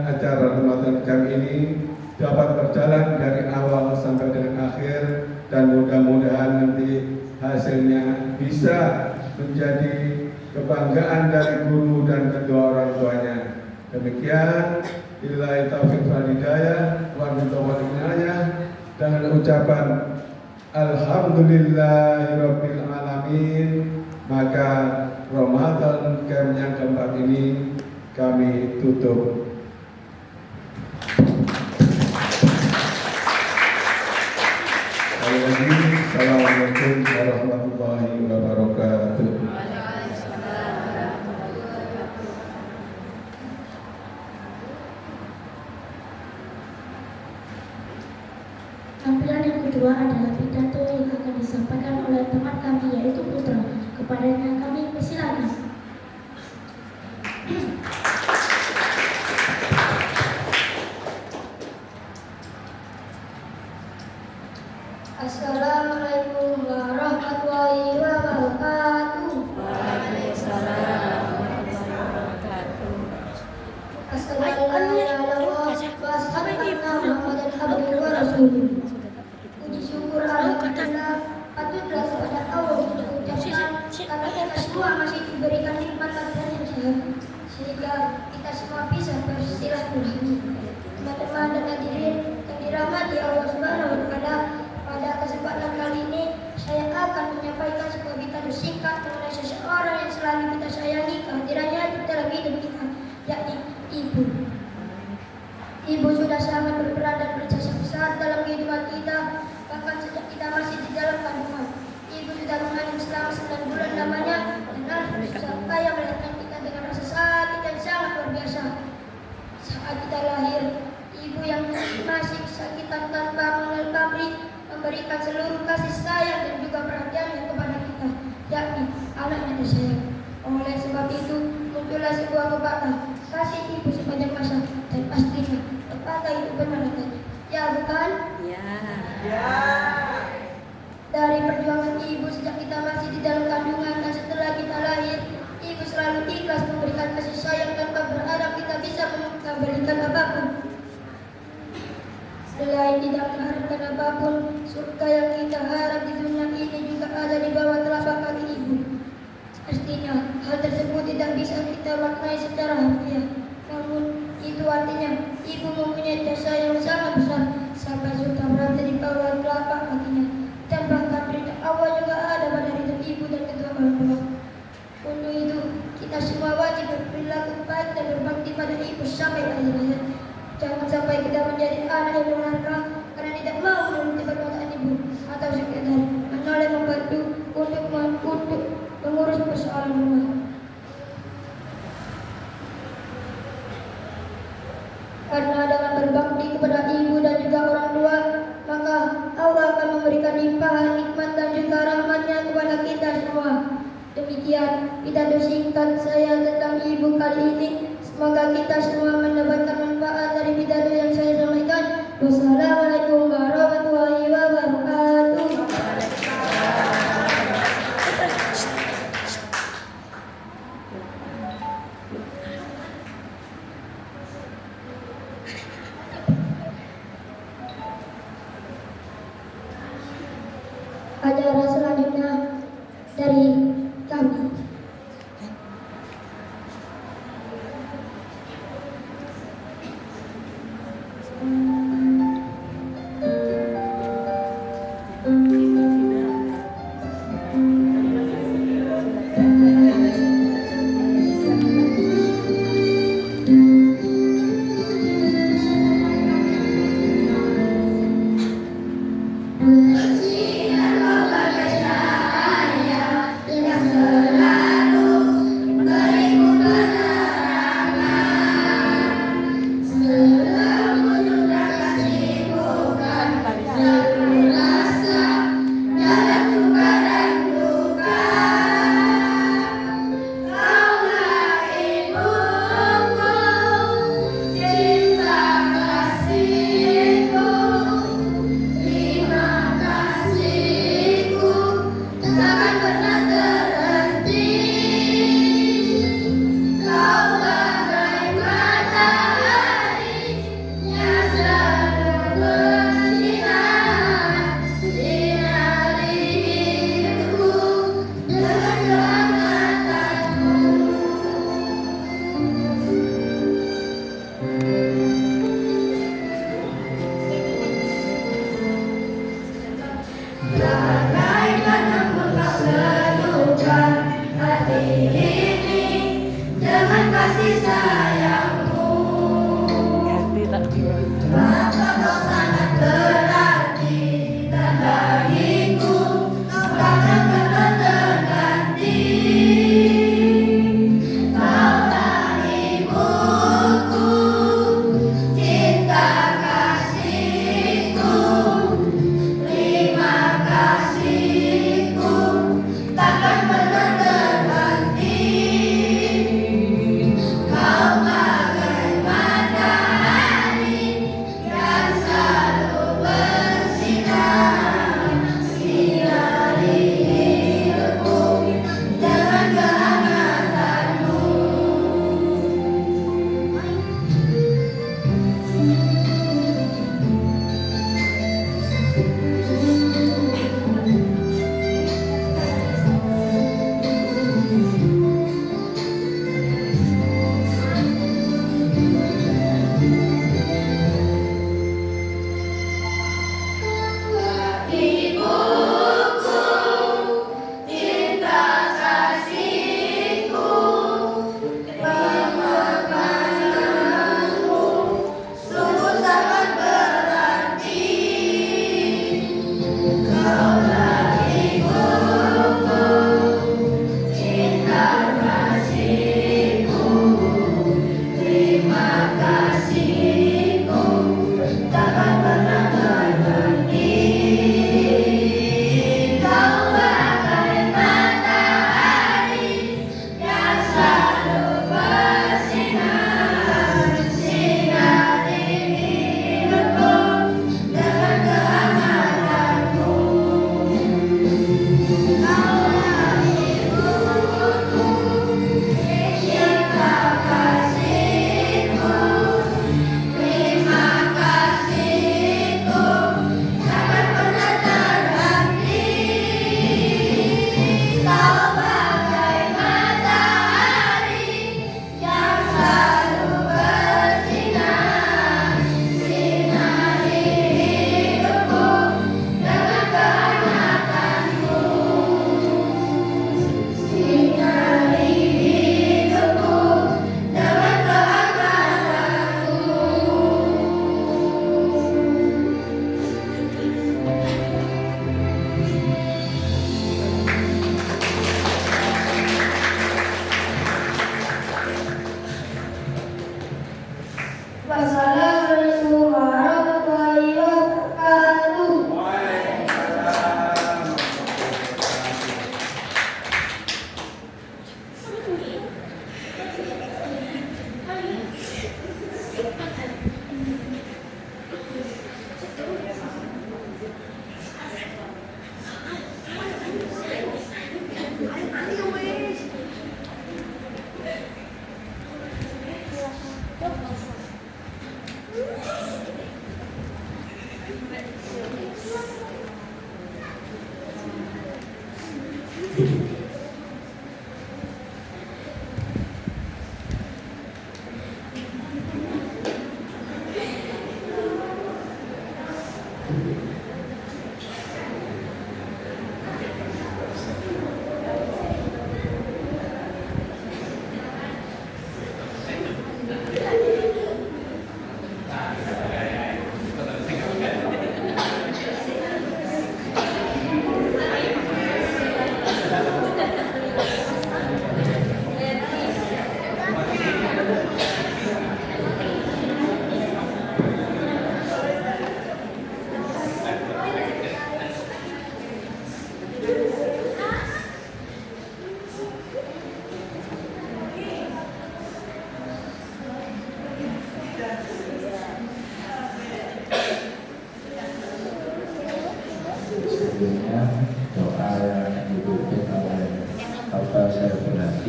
acara Ramadan Camp ini dapat berjalan dari awal sampai dengan akhir, dan mudah-mudahan nanti hasilnya bisa menjadi kebanggaan dari guru dan kedua orang tuanya. Demikian, billahi taufiq wal hidayah wa billahi inayah, dengan ucapan alhamdulillahirabbil alamin, maka Ramadan Camp yang keempat ini kami tutup. Sekali lagi, assalamualaikum warahmatullahi wabarakatuh. Tampilan yang kedua adalah pidato yang akan disampaikan oleh teman kami, yaitu Putra. Kepadanya kami persilakan. Assalamualaikum warahmatullahi wabarakatuh. Waalaikumsalam dahulu. Puji syukur alhamdulillah patutlah kepada Allah kita ucapkan karena kita semua masih diberikan nikmat dan yang sehat sehingga kita semua bisa bersilaturahmi. Teman-teman dan hadirin yang dirahmati Allah Subhanahu wa Ta'ala, pada kesempatan kali ini saya akan menyampaikan sebuah bicara singkat mengenai seseorang yang selalu kita sayangi kehadirannya di dalam hidup kita, yakni ibu. Ibu sudah sangat berperan dan berjasa besar dalam kehidupan kita, bahkan sejak kita masih di dalam kandungan. Ibu sudah mengandung selama 9 bulan lamanya dan harus sampai yang melahirkan kita dengan rasa sakit yang sangat luar biasa. Saat kita lahir, ibu yang masih kesakitan tanpa mengenal pamrih memberikan seluruh kasih sayang dan juga perhatiannya kepada kita, yakni anaknya tersayang. Oleh sebab itu muncullah sebuah pepatah, kasih ibu sepanjang masa, dan pastinya pepatah itu benar adanya. Ya bukan? Ya. Dari perjuangan ibu sejak kita masih di dalam kandungan dan setelah kita lahir, ibu selalu ikhlas memberikan kasih sayang tanpa berharap kita bisa mengabaikan apapun. Selain tidak mengharapkan apapun, surga yang kita harap di dunia ini juga ada di bawah telapak kaki ibu. Pastinya hal tersebut tidak bisa kita maknai secara harfiah. Namun itu artinya ibu mempunyai jasa yang sangat besar sampai surga berada di bawah telapak kakinya. Dan bahkan berita Allah juga ada pada hidup ibu dan kedua orang tua. Untuk itu kita semua wajib berperilaku baik dan berbakti pada ibu sampai akhir hayat. Jangan sampai kita menjadi anak yang durhaka karena tidak mau menuruti perkataan ibu atau sekedar menoleh membantu untuk mengurus persoalan rumah. Karena dengan berbakti kepada ibu dan juga orang tua, maka Allah akan memberikan limpahan nikmat dan juga rahmatnya kepada kita semua. Demikian kita singkat saya tentang ibu kali ini. Semoga kita semua mendapatkan manfaat dari pidato yang saya sampaikan. Wassalamualaikum warahmatullahi wabarakatuh. Acara selanjutnya dari kami. Bersihkan kota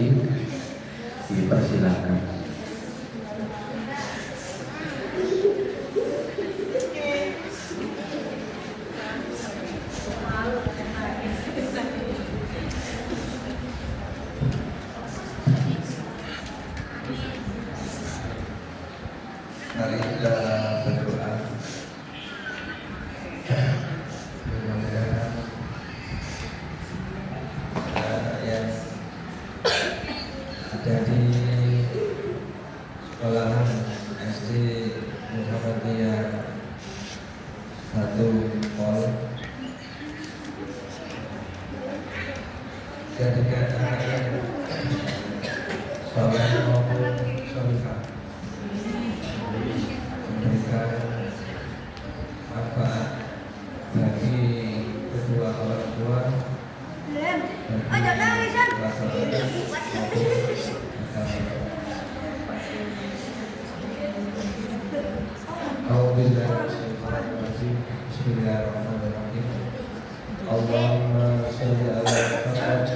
lagi, dipersilakan. Mari kita berdoa. Mudah-mudahan yang ada di sekolahan SD Muhammadiyah 1 Pol jadikan anak yang soleh maupun solihah, memberikan manfaat bagi kedua orang tua, Bismillahirrahmanirrahim. Allahumma sholli ala Muhammad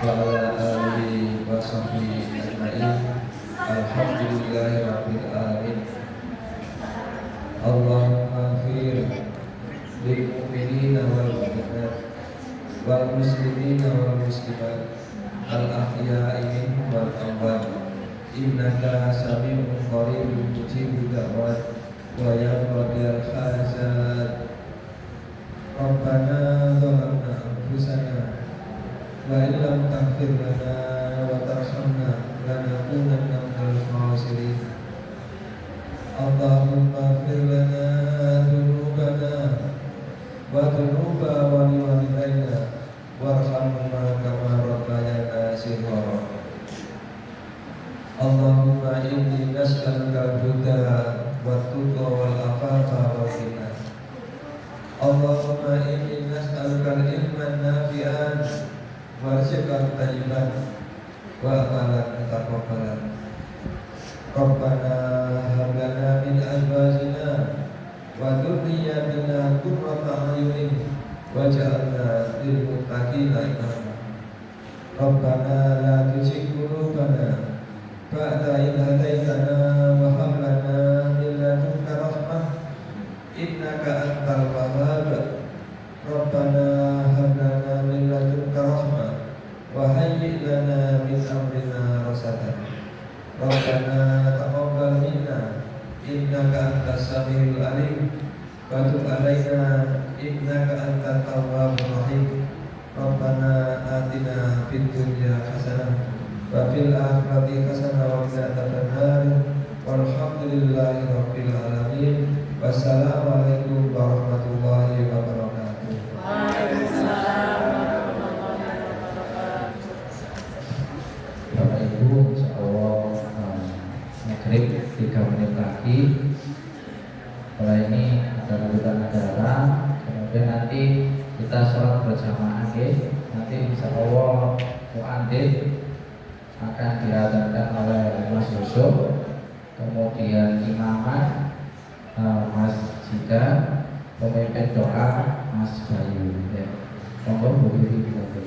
wa ala alihi wa sahbihi ajma'in. Alhamdulillahirabbil alamin. Allahumma ighfir lil mu'minina wal mu'minat wal muslimina wal muslimat al ahya'i minhum wal amwat innaka sami'un qaribun mujibud da'wat wa yaqdil hajat. Rabbana zalamna anfusana wa in lam taghfir lana wa tarhamna lanakunanna minal khasirin. Allahumma ighfir lana dhunubana wa dhunuba waliwalidayna warhamna kama rabbayana shighara. Allahumma inni nas'aluka al-huda wat-tuqa wal-afafa wal-ghina. Allahumma inni nas'aluka al-ilman nafi'an wa rizqan thayyiban wa amalan mutaqabbalan. Rabbana hab lana min azwajina wa dhurriyyatina qurrata a'yunin waj'alna lil muttaqina imama. Rabbana la tuzigh qulubana ba'da idh hadaytana wa hab lana min ladunka rahmah innaka antal wahhab. Rabbana hab lana min ladunka rahmah wa hayyi' lana min amrina rasadan. Rabbana taqabbal minna innaka antas samiul alim wa tub 'alaina innaka antat tawwabur rahim. Rabbana atina fid dunya hasanah wa fil akhirati hasanah wa qina adzabannar. Walhamdulillahi rabbil alamin. Wassalamualaikum warahmatullahi wabarakatuh. Bapak Ibu, insyaallah maghrib 3 menit lagi. Setelah ini ada lanjutan acara, kemudian nanti kita sholat berjamaah. Nanti insyaallah muadzin akan diadakan oleh Mas Yusuf, kemudian imaman Mas Jika, pemimpin doa Mas Bayu. Monggo Bu Vivi dilanjut.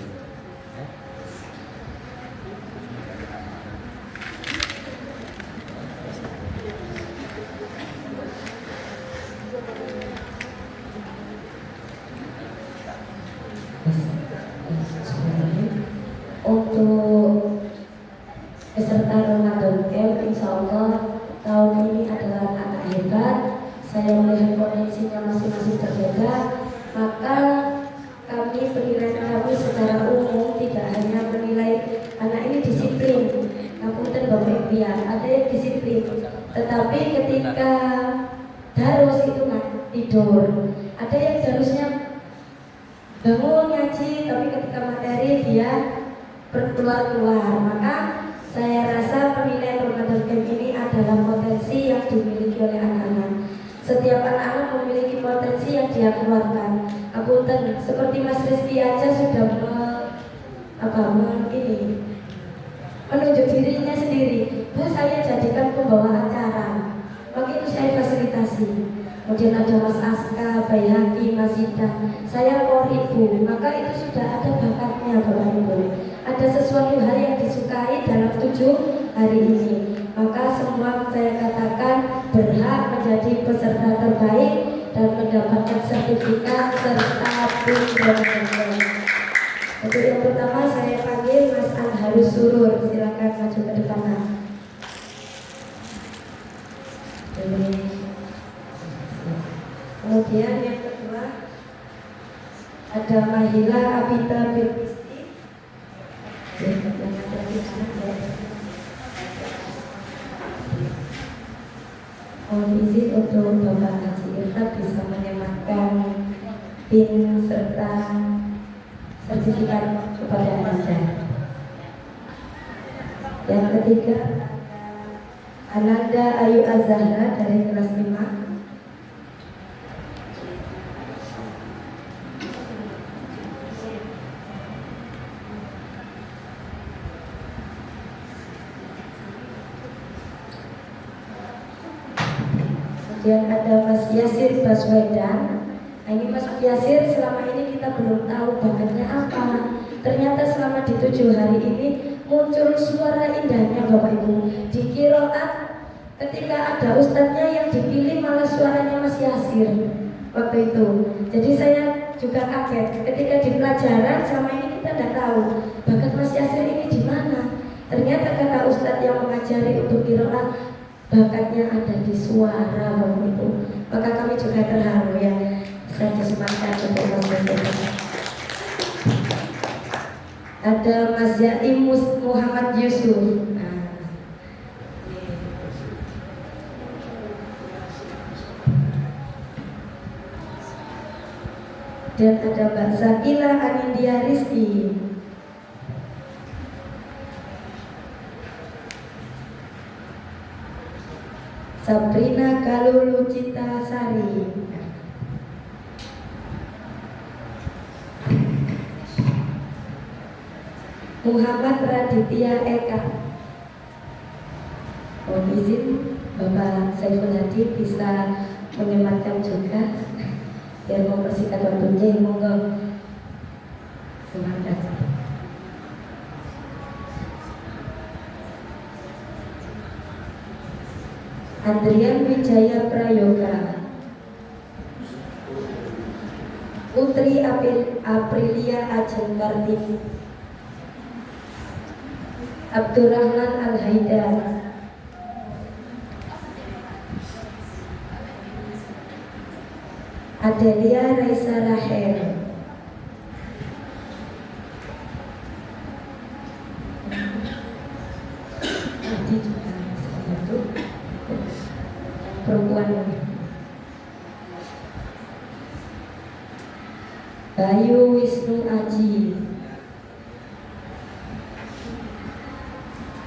Untuk peserta Ramadan Camp, insya Allah tahun ini adalah anak hebat. Saya melihat potensinya masing-masing berbeda, maka kami penilaian kami secara umum tidak hanya menilai anak ini disiplin, namun Bapak Ibu ada yang disiplin, tetapi ketika darus itu nggak tidur, ada yang darusnya bangun ngaji, tapi ketika materi dia berkeluar-keluar. Maka saya rasa penilaian Ramadan Camp ini adalah potensi yang dimiliki oleh anak-anak. Setiap anak-anak memiliki potensi yang dia keluarkan. Apunten, seperti Mas Rizky aja sudah menunjuk dirinya sendiri. Bu, saya jadikan pembawa acara. Maka itu saya fasilitasi. Kemudian ada Mas Aska, Bayaki, Mas Ida. Saya kori Bu. Maka itu sudah ada bakatnya Bapak Ibu. ada sesuatu hal yang disukai dalam 7 hari ini, maka semua saya katakan berhak menjadi peserta terbaik dan mendapatkan sertifikat serta tunjangan. Untuk yang pertama saya panggil Mas Anharus Surur, silakan maju ke depan. Kemudian yang kedua ada Mahila Abita Birkisti yang ada di sana. Mohon izin untuk Bapak Haji Irfan bisa menyematkan PIN serta sertifikat kepada Anda. Yang ketiga Ananda Ayu Azahra dari kelas 5. Kemudian ada Mas Yasir Baswedan. Nah, ini Mas Yasir selama ini kita belum tahu bakatnya apa. Ternyata selama di 7 hari ini muncul suara indahnya Bapak Ibu. Di kiroat ketika ada ustadznya yang dipilih malah suaranya Mas Yasir waktu itu. Jadi saya juga kaget ketika di pelajaran selama ini kita tidak tahu bakat Mas Yasir ini di mana. Ternyata kata ustadz yang mengajari untuk kiroat, bakatnya ada di suara Bapak Ibu. Maka kami juga terharu ya. Saya disemangatkan untuk Mas Yasir. Ada Mas Yaim Muhammad Yusuf. Dan ada Mbak Sakila Anindya Rizki. Sabrina Kalulu Cita Sari. Muhammad Raditya Eka. Mohon izin Bapak Saiful Hadi bisa menyematkan juga biar mempersingkat waktunya. Monggo semangat. Andrian Wijaya Prayoga. Putri Aprilia Ajeng Kartini. Abdurrahman Al-Haidar. Adelia Raisa Rahel. Nanti juga satu perempuan. Bayu Wisnu Aji.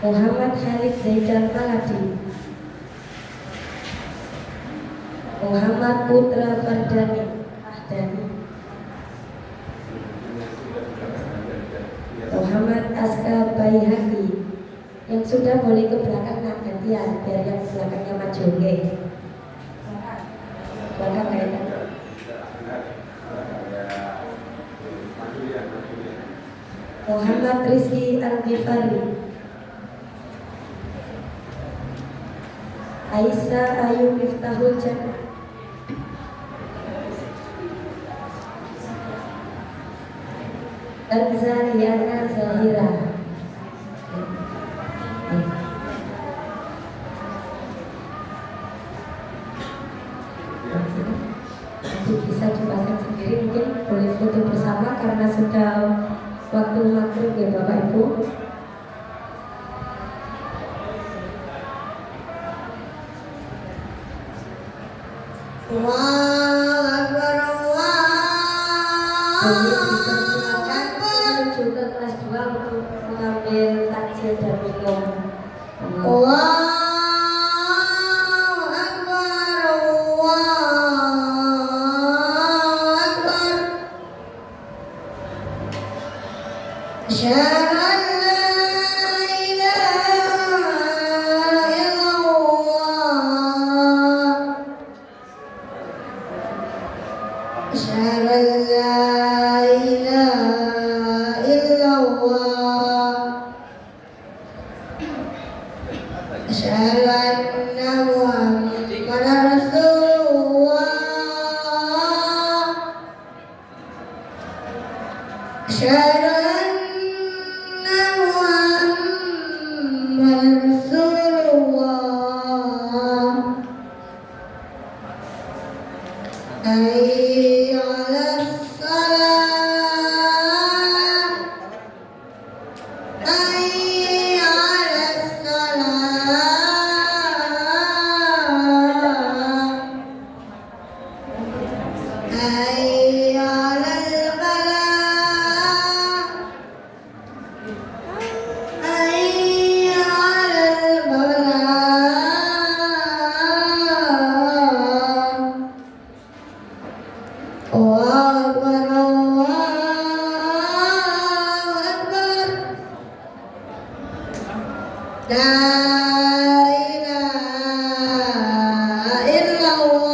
Muhammad Khalid Zaidan Maladi. Muhammad Putra Fardani Ahdani. Muhammad Aska Baihaqi. Yang sudah boleh ke belakang nak gantian biar yang belakangnya maju. Oke. Belakang kayaknya. Muhammad Rizki Al-Ghifari. Aisyah Ayu Miftahul Jannah. Elza Liana Zahira. Nanti bisa dipasang sendiri, mungkin boleh foto bersama karena sudah waktu maghrib ya Bapak Ibu. Menuju ke kelas 2 untuk mengambil takjil dan minum. أشهد أن لا إله إلا الله Asyhadu anna Muhammadar Rasulullah. Asyhadu anna Muhammadar Rasulullah. Hayya 'alas salah. Hayya 'alas salah. Hayya 'alal falah. Hayya 'alal falah. Allahu Akbar, Allahu Akbar. La ilaha illallah.